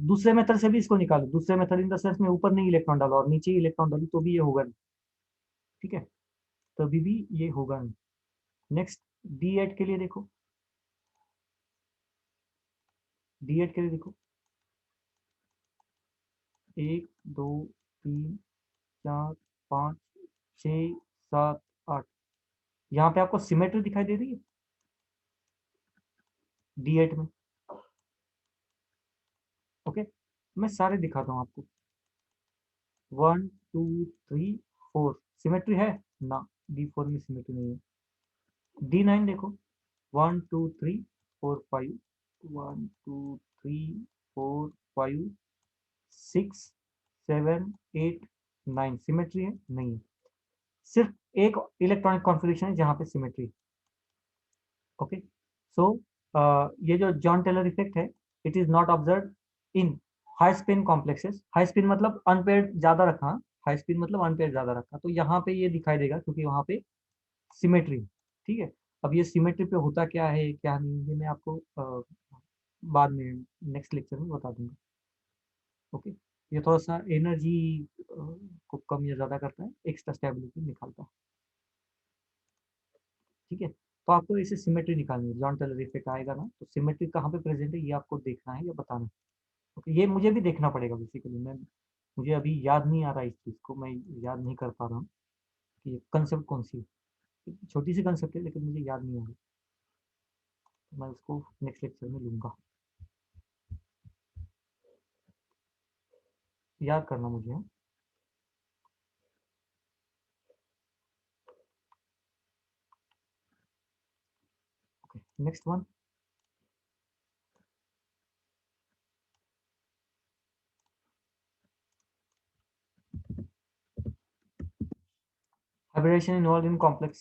दूसरे मेथड से भी इसको निकालूं, दूसरे मेथड इन द सेंस में ऊपर नहीं इलेक्ट्रॉन डाला और नीचे ही इलेक्ट्रॉन डालूं तो भी ये होगा नहीं। ठीक है, तभी भी ये होगा नहीं। नेक्स्ट D8 के लिए देखो, D8 के लिए देखो 1 2 3 4 5 6 7 8 यहाँ पे आपको सिमेट्री दिखाई दे रही है D8 में। ओके, मैं सारे दिखाता हूँ आपको। 1 2 3 4 सिमेट्री है ना? D4 में सिमेट्री नहीं है। D9 देखो 1 2 3 4 5 1 2 3 4 5 6 7 8 9 सिमेट्री है? नहीं है। सिर्फ एक इलेक्ट्रॉनिक कॉन्फ़िगरेशन है जहां पे सिमेट्री है। ओके, सो ये जो जॉन टेलर इफेक्ट है, it is not observe in high spin complexes. High spin मतलब अनपेयर्ड ज्यादा रखा, हाई स्पिन मतलब अनपेयर्ड ज्यादा रखा, तो यहाँ पे ये दिखाई देगा क्योंकि वहां पे सिमेट्री। ठीक है, अब ये सिमेट्री पे होता क्या है क्या नहीं, ये मैं आपको बाद में नेक्स्ट लेक्चर में बता दूंगा। ओके, ये थोड़ा सा एनर्जी को कम या ज़्यादा करता है, एक्स्ट्रा स्टेबिलिटी निकालता है। ठीक है, तो आपको इसे सिमेट्री निकालनी है। जॉन टेलर इफेक्ट आएगा ना, तो सिमेट्री कहाँ पे प्रेजेंट है ये आपको देखना है या बताना है। ओके, ये मुझे भी देखना पड़ेगा बेसिकली। मैं मुझे अभी याद नहीं आ रहा इस चीज़ को, मैं याद नहीं कर पा रहा हूँ कि ये कंसेप्ट कौन सी है। छोटी सी कंसेप्ट है लेकिन मुझे याद नहीं आ रही, तो मैं उसको नेक्स्ट लेक्चर में लूँगा। याद करना मुझे है। Okay, next one. Hybridization involve in complex.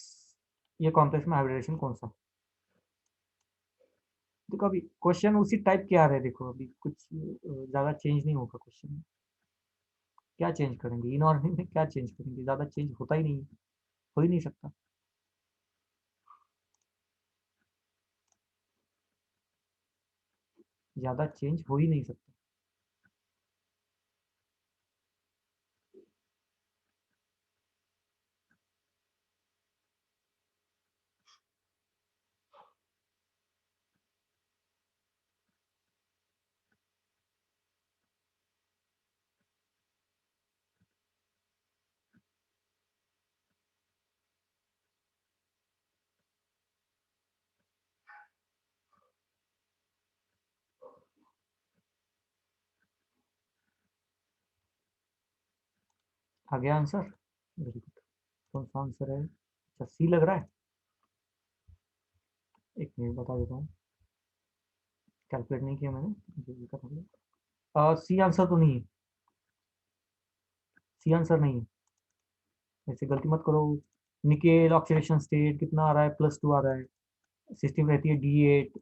ये कॉम्प्लेक्स में हाइब्रिडेशन कौन सा? देखो अभी क्वेश्चन उसी टाइप के आ रहे हैं। देखो अभी कुछ ज़्यादा चेंज नहीं होगा क्वेश्चन में। क्या चेंज करेंगे इनऑर्डिनरी में? क्या चेंज करेंगे? ज़्यादा चेंज होता ही नहीं है, हो ही नहीं सकता। ज़्यादा चेंज हो ही नहीं सकता। आ गया आंसर? Very good. कौन सा आंसर है? अच्छा, सी लग रहा है। एक मिनट बता देता हूँ, कैलकुलेट नहीं किया मैंने, सी आंसर तो नहीं है। सी आंसर नहीं है, ऐसे गलती मत करो। निकेल ऑक्सीडेशन स्टेट कितना आ रहा है? +2 आ रहा है। सिस्टम रहती है D8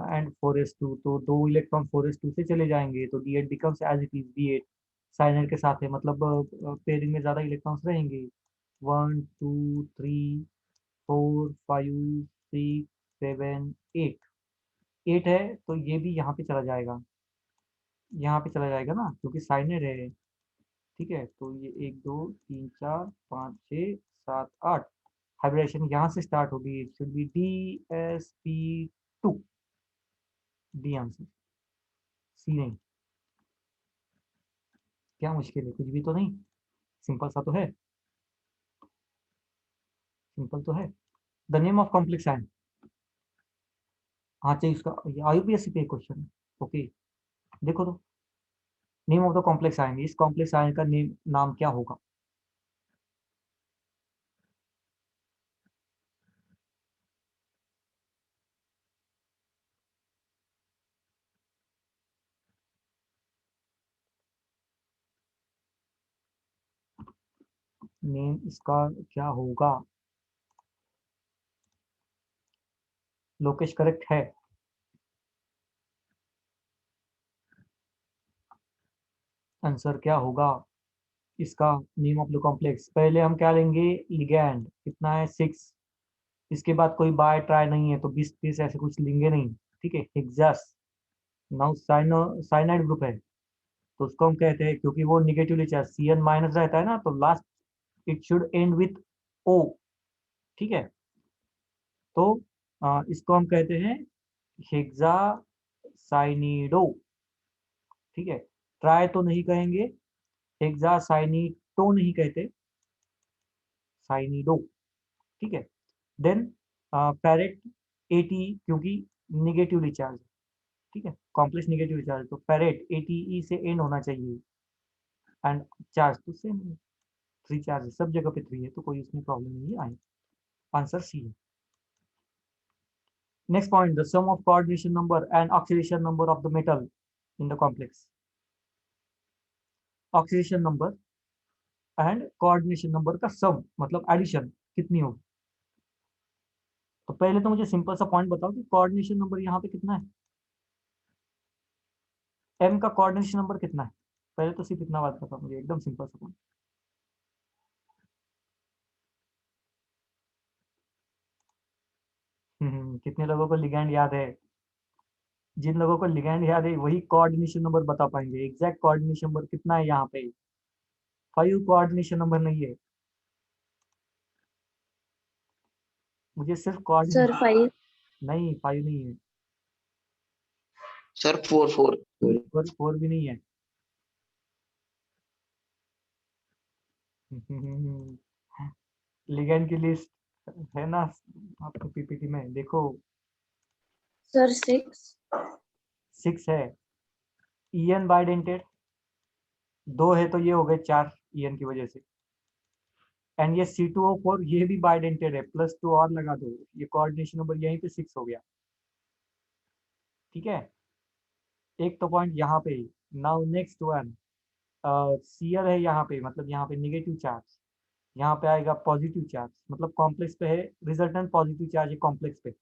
एंड 4s2, तो दो इलेक्ट्रॉन 4s2 से चले जाएंगे तो D8 becomes as it is D8। साइनर के साथ है, मतलब पेयरिंग में ज़्यादा इलेक्ट्रॉन्स रहेंगे। 1 2 3 4 5 6 7 8। 8 है तो ये भी यहाँ पे चला जाएगा, यहाँ पे चला जाएगा ना, क्योंकि साइनर है। ठीक है, तो ये 1 2 3 4 5 6 7 8, हाइब्रिडेशन यहाँ से स्टार्ट होगी। It should be DsP2। D answer, C नहीं। क्या मुश्किल है? कुछ भी तो नहीं, सिंपल सा तो है, सिंपल तो है। The name of complex ion. हाँ चाहिए इसका, ये IUPAC पे क्वेश्चन है। ओके, देखो तो name of the complex ion, इस कॉम्प्लेक्स आयन का नाम क्या होगा? नेम इसका क्या होगा? लोकेश करेक्ट है? आंसर क्या होगा इसका? नेम ऑफ द कॉम्प्लेक्स, पहले हम क्या लेंगे? लिगैंड कितना है 6, इसके बाद कोई बाय ट्राई नहीं है तो 20-30 ऐसे कुछ लेंगे नहीं, ठीक है। हेक्सास, नाउ साइनाइड ग्रुप है तो उसको हम कहते हैं, क्योंकि वो निगेटिवली चार्ज Cn माइनस रहता है ना, तो last it should and with O, ठीक है। तो इसको हम कहते हैं हेक्सासाइनिडो, ठीक है। ट्राई तो नहीं कहेंगे, हेक्सासाइनिटो नहीं कहते, साइनिडो, ठीक है। देन फेरेट 80, क्योंकि निगेटिवली चार्ज, ठीक है, कॉम्प्लेक्स निगेटिवली चार्ज, तो फेरेट 80 से एंड होना चाहिए। एंड चार्ज तो सेम है, 3 चार्ज सब जगह पे 3 है, तो कोई उसमें प्रॉब्लम नहीं आई। आंसर सी है। Next point, the sum of coordination number and oxidation number of the metal in the complex. Oxidation number and coordination number का सम मतलब एडिशन कितनी होगी? तो पहले तो मुझे सिंपल सा पॉइंट बताओ कि कोऑर्डिनेशन नंबर यहाँ पे कितना है, एम का कोऑर्डिनेशन नंबर कितना है? पहले तो सिर्फ इतना बात बताओ मुझे, एकदम सिंपल सा पॉइंट। कितने लोगों को लिगैंड याद है? जिन लोगों को लिगैंड याद है वही कोऑर्डिनेशन नंबर बता पाएंगे। एग्जैक्ट कोऑर्डिनेशन नंबर कितना है यहाँ पे? 5 कोऑर्डिनेशन नंबर नहीं है, मुझे सिर्फ सर कोऑर्डिनेशन। 5। नहीं 5 नहीं है, सर 4 4 भी नहीं है। लिगैंड की लिस्ट है ना आपको पीपीटी में, देखो। सर 6। 6 है। ईएन बाइडेंटेड 2 है, तो ये हो गए 4 ईएन की वजह से। एंड ये C2O4 ये भी बाइडेंटेड है, +2 और लगा दो, ये कोऑर्डिनेशन नंबर यहीं पे 6 हो गया, ठीक है। एक तो पॉइंट यहाँ पे ही। नाउ नेक्स्ट वन, सीयर है यहाँ पे, मतलब यहाँ पे निगेटिव चार्ज, यहाँ पे आएगा पॉजिटिव चार्ज, मतलब कॉम्प्लेक्स पे है, रिजल्टेंट पॉजिटिव चार्ज है कॉम्प्लेक्स पे।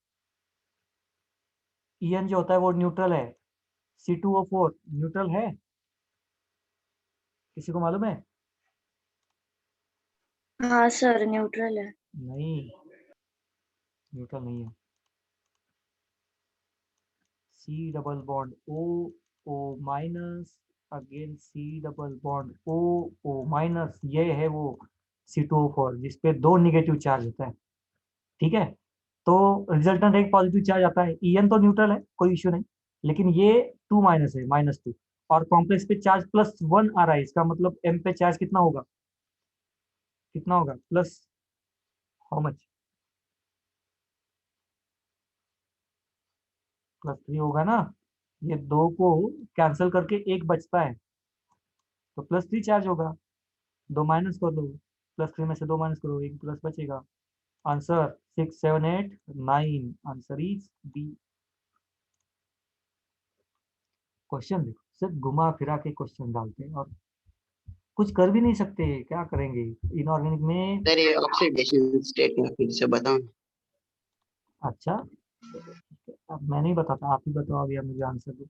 ईएन जो होता है वो न्यूट्रल है, C2O4 न्यूट्रल है, किसी को मालूम है? हाँ सर न्यूट्रल है। नहीं, न्यूट्रल नहीं है। C double bond O minus, again C double bond O minus, ये है वो C2O4 जिसपे 2 निगेटिव चार्ज होता है, ठीक है। तो रिजल्टेंट एक पॉजिटिव चार्ज आता है, ईएन तो न्यूट्रल है, कोई इश्यू नहीं, लेकिन ये 2 माइनस है, -2, और कॉम्प्लेक्स पे चार्ज +1 आ रहा है, इसका मतलब एम पे चार्ज कितना होगा? कितना होगा प्लस, हाउ मच? +3 होगा ना, ये 2 को कैंसिल करके 1 बचता है, तो +3 चार्ज होगा। 2 माइनस कर लो, +3 में से 2 माइनस करो, 1 प्लस बचेगा। Answer 6 7 8 9, answer is B. Question देखो, सिर्फ घुमा फिरा के क्वेश्चन डालते हैं और कुछ कर भी नहीं सकते, क्या करेंगे इनऑर्गेनिक में। सर ये ऑक्सीडेशन स्टेट में फिर से बताओ। अच्छा, अब मैं नहीं बताता, आप ही बताओ अभी, आप मुझे आंसर दो।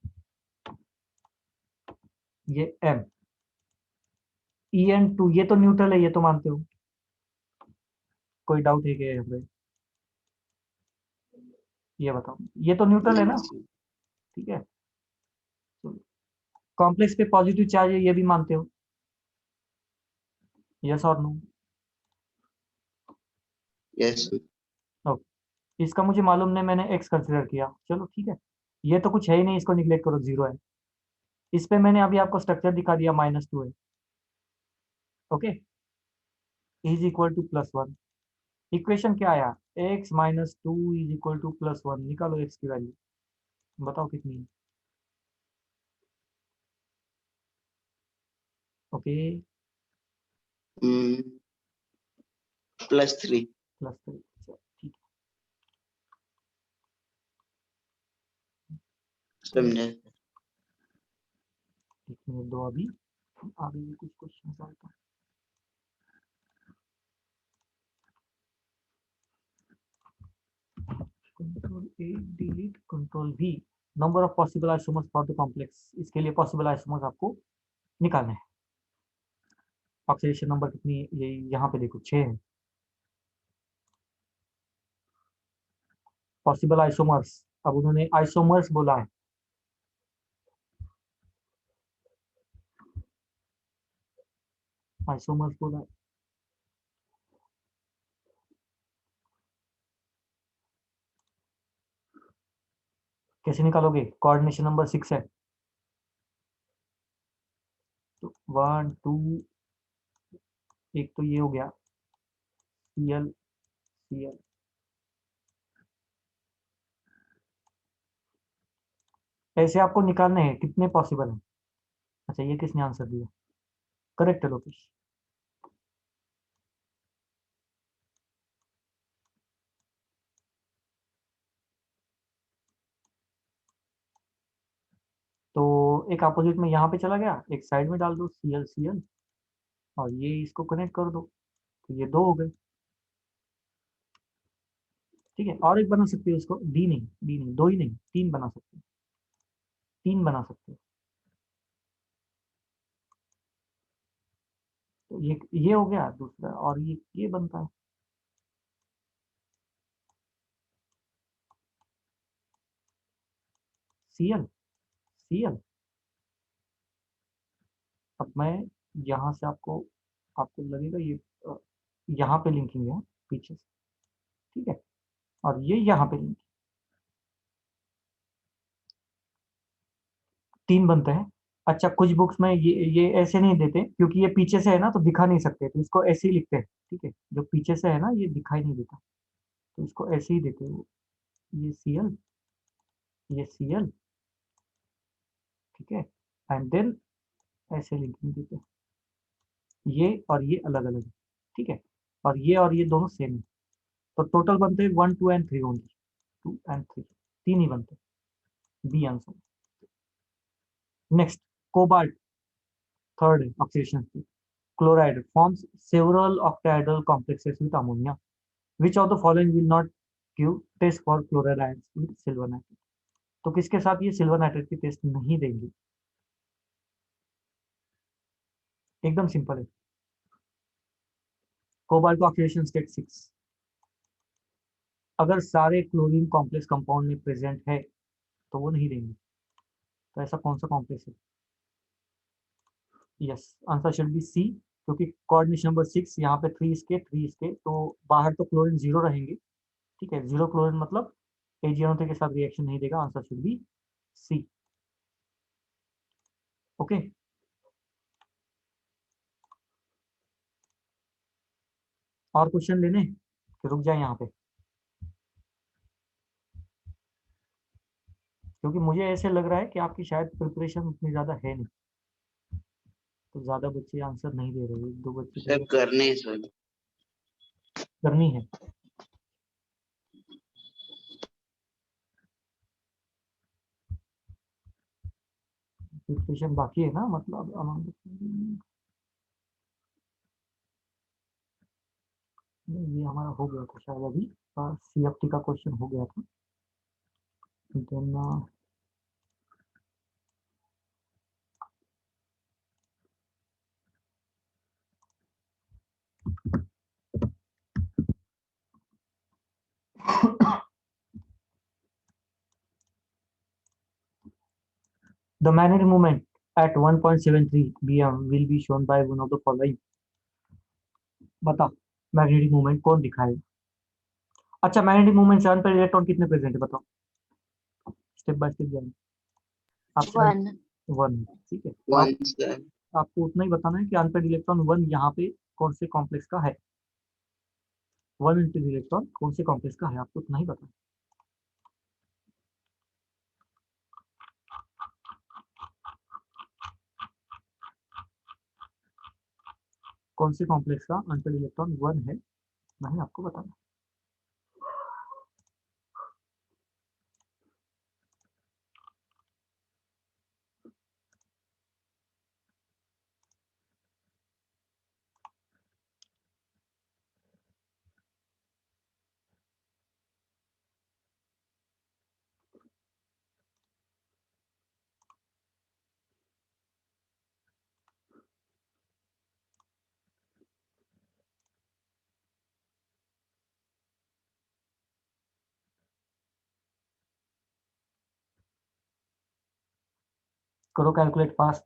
ये एम EN2 ये तो न्यूट्रल है, ये तो मानते हो, कोई डाउट है क्या यहाँ पे? ये बताओ, ये तो न्यूट्रल है ना, ठीक है। कॉम्प्लेक्स पे पॉजिटिव चार्ज है, ये भी मानते हो, यस और नो? यस ओके, इसका मुझे मालूम नहीं, मैंने एक्स कंसिडर किया, चलो ठीक है। ये तो कुछ है ही नहीं, इसको निग्लेक्ट करो, 0 है। इस पे मैंने अभी आपको स्ट्रक्चर दिखा दिया, -2 है, okay, is equal to +1। Equation क्या आया? x -2 इज इक्वल टू +1, निकालो x की वैल्यू, बताओ कितनी है? ओके, +3 +3, ठीक है। समझे। 1 मिनट दो, अभी आगे भी कुछ क्वेश्चन आता है। Ctrl+A delete, Ctrl+V, number of possible isomers for the complex, इसके लिए पॉसिबल आइसोमर्स आपको निकालना है। ऑक्सीडेशन नंबर कितनी है? ये यहाँ पे देखो 6 है। पॉसिबल आइसोमर्स, अब उन्होंने आइसोमर्स बोला है। आइसोमर्स बोला है। कैसे निकालोगे? कोऑर्डिनेशन नंबर 6 है, तो 1 2, एक तो ये हो गया Cl Cl। ऐसे आपको निकालने हैं कितने पॉसिबल है। अच्छा, ये किसने आंसर दिया? करेक्ट है लोकेश। तो एक अपोजिट में यहाँ पे चला गया, एक साइड में डाल दो Cl Cl, और ये इसको कनेक्ट कर दो, तो ये 2 हो गए। ठीक है, और एक बना सकते हो इसको, डी नहीं, डी नहीं, 2 ही नहीं, 3 बना सकते हो, 3 बना सकते हो। तो ये हो गया दूसरा, और ये बनता है Cl Cl। अब मैं यहाँ से आपको आपको लगेगा ये यहाँ पे लिंकिंग है पीछे से, ठीक है, और ये यहाँ पे लिंकिंग, 3 बनते हैं। अच्छा, कुछ बुक्स में ये ऐसे नहीं देते, क्योंकि ये पीछे से है ना, तो दिखा नहीं सकते, तो इसको ऐसे ही लिखते हैं। ठीक है, जो पीछे से है ना, ये दिखाई नहीं देता, तो इसको ऐसे ही देते हो। ये Cl, ये Cl, ठीक है, एंड देन ऐसे लिंकिंग देते हैं। ये अलग अलग है, ठीक है, और ये दोनों सेम है। तो टोटल बनते हैं 1 2 एंड 3 ओनली, 2 एंड 3, 3 ही बनते हैं। B answer. Next, cobalt, third oxidation state. Chloride forms several octahedral complexes with ammonia. Which of the following will not give test for chloride ions with silver nitrate? तो किसके साथ ये silver nitrate की test नहीं देंगे? एकदम simple है। Cobalt का ऑक्सीडेशन स्टेट 6। अगर सारे क्लोरीन कॉम्प्लेक्स कंपाउंड में प्रेजेंट है तो वो नहीं देंगे। तो ऐसा कौन सा कॉम्प्लेक्स है? Yes, answer should be C, क्योंकि कोऑर्डिनेशन नंबर 6, यहाँ पे 3 इसके 3 इसके, तो बाहर तो क्लोरीन 0 रहेंगे। ठीक है, 0 क्लोरीन मतलब AgNO3 के साथ रिएक्शन नहीं देगा। Answer should be C. Okay, और क्वेश्चन लेने कि रुक जाए यहाँ पे? क्योंकि मुझे ऐसे लग रहा है कि आपकी शायद प्रिपरेशन उतनी ज़्यादा है नहीं, तो ज़्यादा बच्चे आंसर नहीं दे रहे, 1 2 बच्चे दे सब रहे। करने ही सर। करनी है। प्रिपरेशन बाकी है ना, मतलब ये हमारा हो गया था शायद अभी। CFT का क्वेश्चन हो गया था। Then the magnetic moment at 1.73 bm will be shown by one of the following। बताओ, मैग्नेटिक मूवमेंट कौन दिखाएगा? अच्छा, मैग्नेटिक मूवमेंट से पर इलेक्ट्रॉन कितने प्रेजेंट है बताओ, स्टेप बाय स्टेप जाएंगे। ऑप्शन 1। 1, ठीक है, तो वन सर। आपको उतना ही बताना है कि अनपेड इलेक्ट्रॉन 1 यहाँ पे कौन से कॉम्प्लेक्स का है। 1 अनपेड इलेक्ट्रॉन कौन से कॉम्प्लेक्स का है, आपको उतना ही बताना। कौन से कॉम्प्लेक्स का अनपेड इलेक्ट्रॉन 1 है, नहीं आपको बताना। करो कैलकुलेट फास्ट।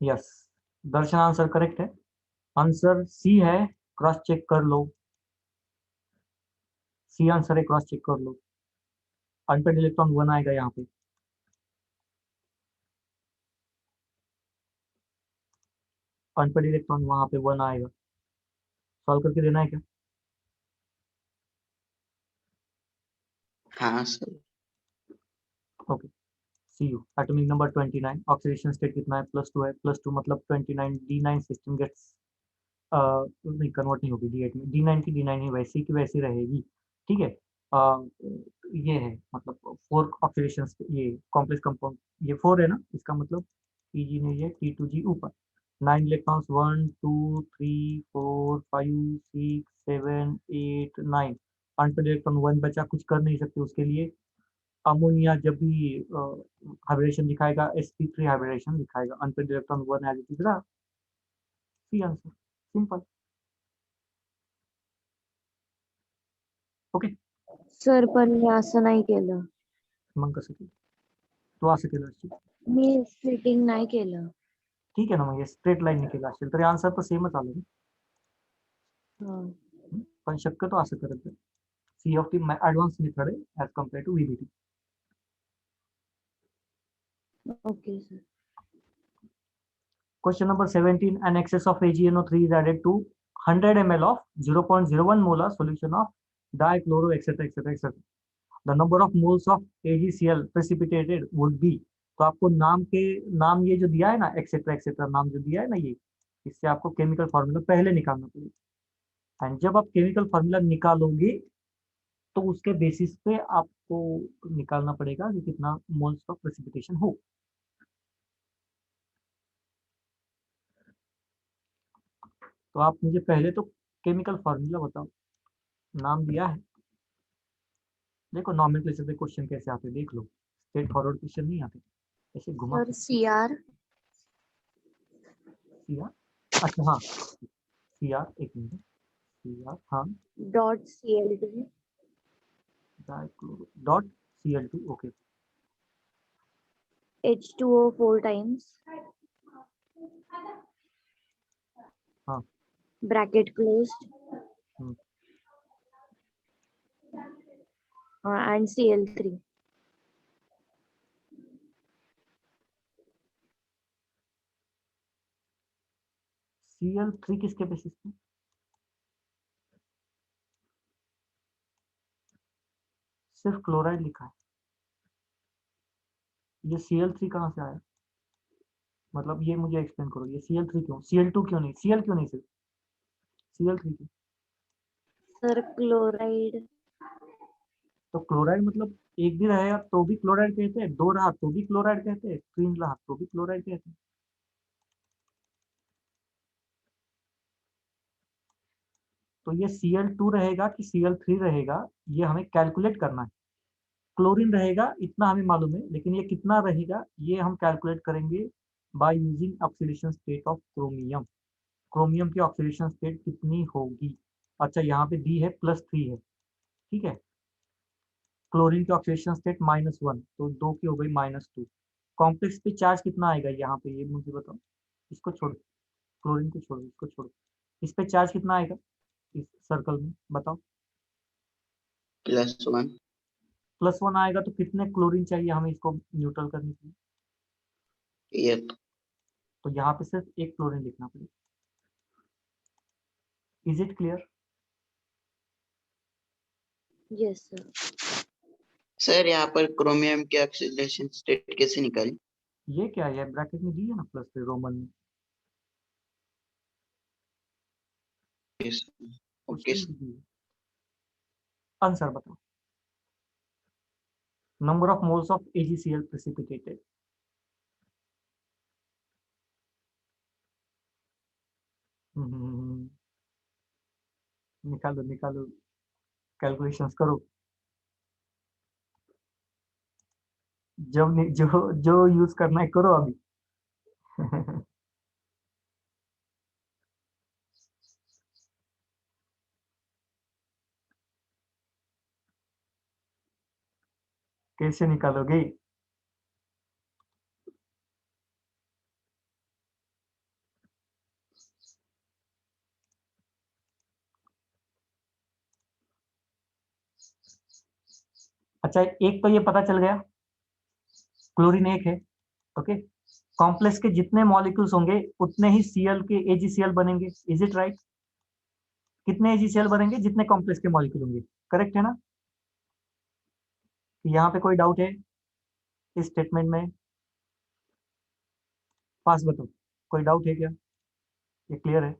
यस, दर्शन आंसर करेक्ट है। आंसर सी है, क्रॉस चेक कर लो। सी आंसर है, क्रॉस चेक कर लो। अनपेड इलेक्ट्रॉन 1 आएगा यहाँ पे। अनपेड इलेक्ट्रॉन वहां पे 1 आएगा। सॉल्व करके देना है क्या? हाँ sir. Okay, see you. Atomic number 29, oxidation state कितना है? +2 है। +2 मतलब 29, D9 सिस्टम गेट्स नहीं, कन्वर्ट नहीं होगी D8 में। D9 की D9 ही वैसी की वैसी रहेगी, ठीक है। ये है मतलब 4 ऑक्सीडेशन, ये कॉम्प्लेक्स कंपाउंड, ये 4 है ना, इसका मतलब Pg नहीं है, T2G ऊपर। 9 इलेक्ट्रॉन्स, 1 2 3 4 5 6 7 8 9। अनपेड इलेक्ट्रॉन 1 बचा, कुछ कर नहीं सकते उसके लिए। अमोनिया जब भी हाइब्रिडेशन दिखाएगा, sp3 हाइब्रिडेशन दिखाएगा। Unpaired electron 1 as it is रहा। C answer, simple. Okay, sir पण मी असं नाही केलं. मग कसं केलं? तू असं केलं असशील, मी स्प्लिटिंग नाही केलं. ठीक आहे ना, मग स्ट्रेट लाईनने केलं असेल तरी आन्सर तर सेमच आलं ना. हा. पण शक्यतो असं करत जा. CFT ऍडव्हान्स मेथड आहे as compare to VBT. Okay sir. Question number 17, an excess of AgNO3 is added to 100 ml of 0.01 molar solution of dichloro, etc., etc., etc. The number of moles of AgCl precipitated would be. तो आपको नाम ये जो दिया है ना, etcetera etcetera नाम जो दिया है ना, ये इससे आपको केमिकल फॉर्मूला पहले निकालना पड़ेगा। एंड जब आप केमिकल फॉर्मूला निकालोगे तो उसके बेसिस पे आपको निकालना पड़ेगा कि कितना मोल्स ऑफ प्रेसिपिटेशन हो। तो आप मुझे पहले तो केमिकल फॉर्मूला बताओ। नाम दिया है, देखो नॉमेनक्लेचर पे क्वेश्चन कैसे आते हैं, देख लो। स्ट्रेट फॉरवर्ड क्वेश्चन नहीं आते, ऐसे घुमा सर CR CR। अच्छा हाँ, CR, एक मिनट, CR हाँ, .Cl2 dichloro dot Cl2, okay. H2O 4 times हाँ, bracket closed hmm, and Cl3. Cl3 किसके बेसिस पे? सिर्फ क्लोराइड लिखा है, ये Cl3 कहाँ से आया? मतलब ये मुझे एक्सप्लेन करो, ये Cl3 क्यों, Cl2 क्यों नहीं, Cl क्यों नहीं, सिर्फ Cl3 क्यों? Sir chloride. तो क्लोराइड मतलब एक भी रहेगा तो भी क्लोराइड कहते हैं, 2 रहा तो भी क्लोराइड कहते हैं, 3 रहा तो भी क्लोराइड कहते हैं। तो ये Cl2 रहेगा कि Cl3 रहेगा, ये हमें कैलकुलेट करना है। क्लोरीन रहेगा इतना हमें मालूम है, लेकिन ये कितना रहेगा ये हम कैलकुलेट करेंगे by using oxidation state of chromium. Chromium की ऑक्सीडेशन स्टेट कितनी होगी? अच्छा, यहाँ पे दी है +3 है, ठीक है। क्लोरीन की ऑक्सीडेशन स्टेट -1, तो 2 की हो गई -2। कॉम्प्लेक्स पे चार्ज कितना आएगा यहाँ पे, ये मुझे बताओ। इसको छोड़ो, क्लोरीन को छोड़ो, इसको छोड़ो, इस पे चार्ज कितना आएगा इस सर्कल में, बताओ। +1। +1 आएगा, तो कितने क्लोरीन चाहिए हमें इसको न्यूट्रल करने के लिए? 1। तो यहाँ पे सिर्फ एक क्लोरीन लिखना पड़ेगा। Is it clear? Yes sir. Sir यहाँ पर क्रोमियम की ऑक्सीडेशन स्टेट कैसे निकाली? ये क्या है, ब्रैकेट में दी है ना प्लस पे रोमन में, ओके क्वेश्चन दी है। आंसर बताओ। Number of moles of AgCl precipitated. निकालो निकालो, कैलकुलेशंस करो। जो जो यूज करना है करो अभी। कैसे निकालोगे? अच्छा, एक तो ये पता चल गया, क्लोरीन एक है। ओके, कॉम्प्लेक्स के जितने मॉलिक्यूल्स होंगे उतने ही Cl के AgCl बनेंगे। Is it right? कितने AgCl बनेंगे? जितने कॉम्प्लेक्स के मॉलिक्यूल होंगे। करेक्ट है ना? यहाँ पे कोई डाउट है इस स्टेटमेंट में? पास बताओ, कोई डाउट है क्या? ये क्लियर है?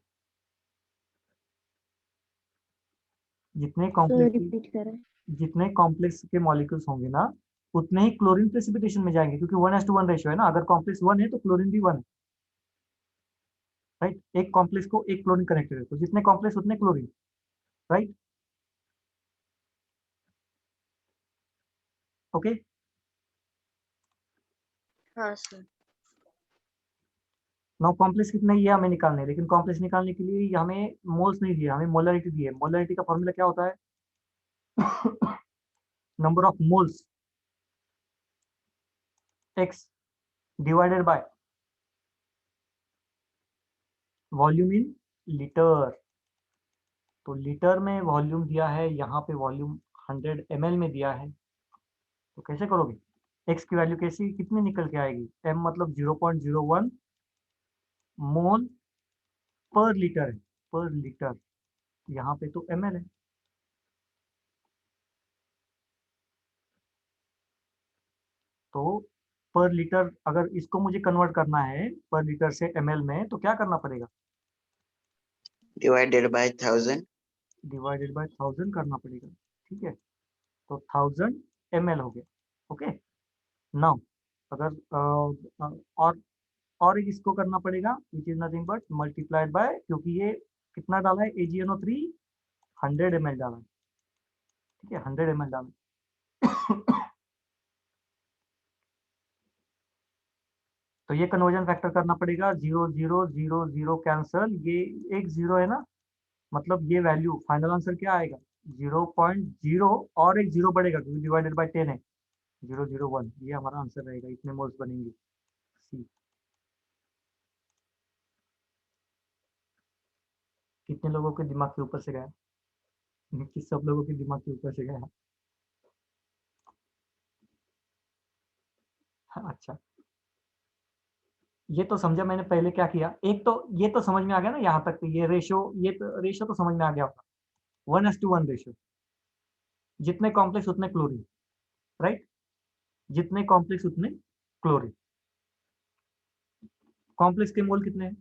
जितने सर कॉम्प्लेक्स रिपीट करें। जितने कॉम्प्लेक्स के मॉलिक्यूल्स होंगे ना, उतने ही क्लोरीन प्रेसिपिटेशन में जाएंगे, क्योंकि 1:1 रेशियो है ना। अगर कॉम्प्लेक्स 1 है तो क्लोरीन भी 1 है। राइट, एक कॉम्प्लेक्स को एक क्लोरीन कनेक्टेड है, तो जितने कॉम्प्लेक्स उतने क्लोरीन। Right, okay. हाँ सर। नाउ कॉम्प्लेक्स कितने ये हमें निकालने हैं, लेकिन कॉम्प्लेक्स निकालने के लिए हमें मोल्स नहीं दिया, हमें मोलरिटी दी है। मोलरिटी का फॉर्मूला क्या होता है? Number of moles x divided by volume in litre. तो लीटर में वॉल्यूम दिया है, यहाँ पे वॉल्यूम 100 ml में दिया है। तो कैसे करोगे? एक्स की वैल्यू कैसी कितनी निकल के आएगी? एम मतलब 0.01 मोल पर लीटर है, पर लीटर। यहाँ पे तो ml है। तो पर लीटर, अगर इसको मुझे कन्वर्ट करना है पर लीटर से ml में, तो क्या करना पड़ेगा? Divided by 1000। डिवाइडेड बाय 1000 करना पड़ेगा। ठीक है, तो 1000 ml हो गया। ओके, नाउ अगर और एक इसको करना पड़ेगा, which is nothing but multiplied by, क्योंकि ये कितना डाला है AgNO3, 100 ml डाला है। ठीक है, 100 ml डाला है। तो ये कन्वर्जन फैक्टर करना पड़ेगा। 0 0 0 0 कैंसल, ये एक जीरो है ना, मतलब ये वैल्यू फाइनल आंसर क्या आएगा? 0.0 और एक जीरो बढ़ेगा क्योंकि डिवाइडेड बाय 10 है। 001, ये हमारा आंसर रहेगा। इतने मोल्स बनेंगे। सी, कितने लोगों के दिमाग के ऊपर से गया? किस सब लोगों के दिमाग के ऊपर से गया? अच्छा, ये तो समझा मैंने पहले क्या किया। एक तो ये तो समझ में आ गया ना, यहाँ तक ये रेशो, ये तो रेशो तो समझ में आ गया होगा। 1:1 रेशो, जितने कॉम्प्लेक्स उतने क्लोरीन। राइट, जितने कॉम्प्लेक्स उतने क्लोरीन। कॉम्प्लेक्स के मोल कितने हैं?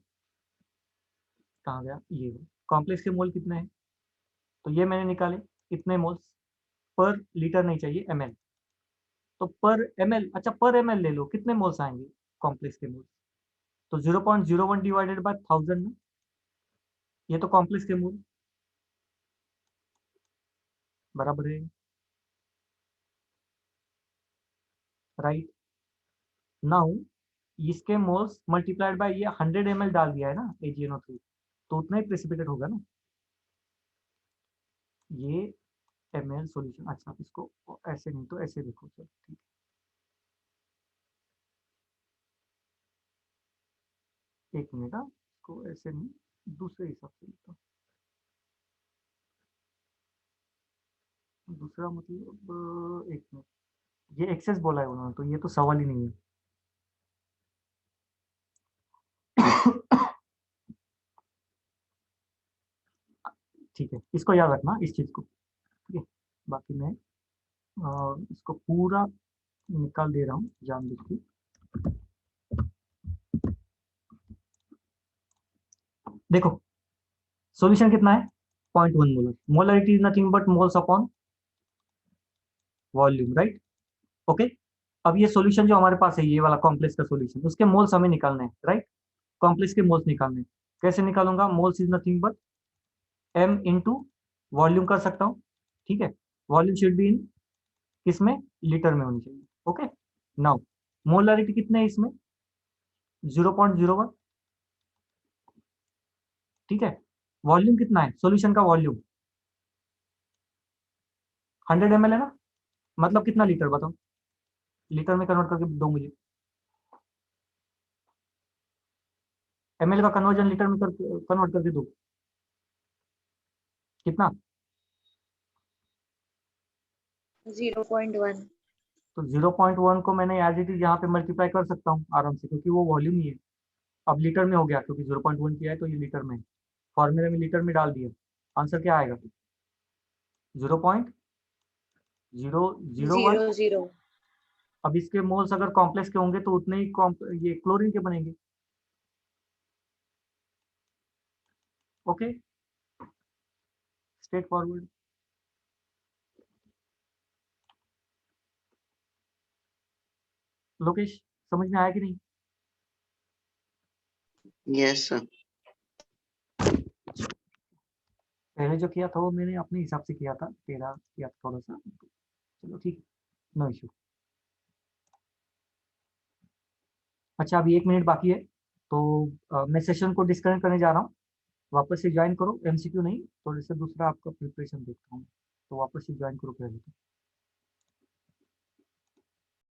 कहाँ गया ये? कॉम्प्लेक्स के मोल कितने हैं? तो ये मैंने निकाले, इतने मोल्स पर लीटर नहीं चाहिए, ml। तो पर ml, अच्छा पर ml ले लो, कितने मोल्स आएंगे कॉम्प्लेक्स के मोल्स? तो 0.01 डिवाइडेड बाय 1000 में, ये तो कॉम्प्लेक्स के मोल बराबर है। राइट, नाउ इसके मोल्स मल्टीप्लाइड बाय ये 100 ml डाल दिया है ना AgNO3, तो उतना ही प्रेसिपिटेट होगा ना। ये ml सॉल्यूशन। अच्छा, इसको ऐसे नहीं तो ऐसे देखो, चलो ठीक है, एक मिनट। इसको ऐसे नहीं, दूसरे हिसाब से लिखता हूँ। दूसरा मतलब एक मिनट, ये एक्सेस बोला है उन्होंने, तो ये तो सवाल ही नहीं है। ठीक है, इसको याद रखना इस चीज को। ठीक है, बाकी मैं इसको पूरा निकाल दे रहा हूँ जानबूझ के। देखो सॉल्यूशन कितना है 0.1 molar. Molarity is nothing but moles upon volume, right. Okay, अब ये सॉल्यूशन जो हमारे पास है, ये वाला कॉम्प्लेक्स का सॉल्यूशन, उसके मोल्स हमें निकालने हैं, राइट। कॉम्प्लेक्स के मोल्स निकालने हैं। कैसे निकालूंगा? Moles is nothing but m into volume कर सकता हूँ, ठीक है। वॉल्यूम शुड बी इन किसमें? लीटर में होनी चाहिए। ओके, नाउ मोलरिटी कितने है इसमें? 0.01, ठीक है। वॉल्यूम कितना है सॉल्यूशन का? वॉल्यूम 100 ml है ना, मतलब कितना लीटर बताओ? लीटर में कन्वर्ट करके दो मुझे। ml का कन्वर्जन लीटर में कन्वर्ट करके दो। कितना? 0.1। तो 0.1 को मैंने एज इट इज यहाँ पे मल्टीप्लाई कर सकता हूँ आराम से, क्योंकि वो वॉल्यूम ही है। अब लीटर में हो गया, क्योंकि 0.1 किया है तो ये लीटर में है। फॉर्मूले में लीटर में डाल दिया। आंसर क्या आएगा? 0.001। 0.0। अब इसके मोल्स अगर कॉम्प्लेक्स के होंगे तो उतने ही ये क्लोरीन के बनेंगे। Okay, straight forward. लोकेश समझ में आया कि नहीं? Yes sir. पहले जो किया था वो मैंने अपने हिसाब से किया था, तेरा किया था थोड़ा सा। चलो ठीक, नो इशू। अच्छा, अभी 1 मिनट बाकी है, तो मैं सेशन को डिस्कनेक्ट करने जा रहा हूँ। वापस से ज्वाइन करो, एमसीक्यू नहीं, थोड़े से दूसरा आपका प्रिपरेशन देखता हूँ, तो वापस से ज्वाइन करो पहले तो।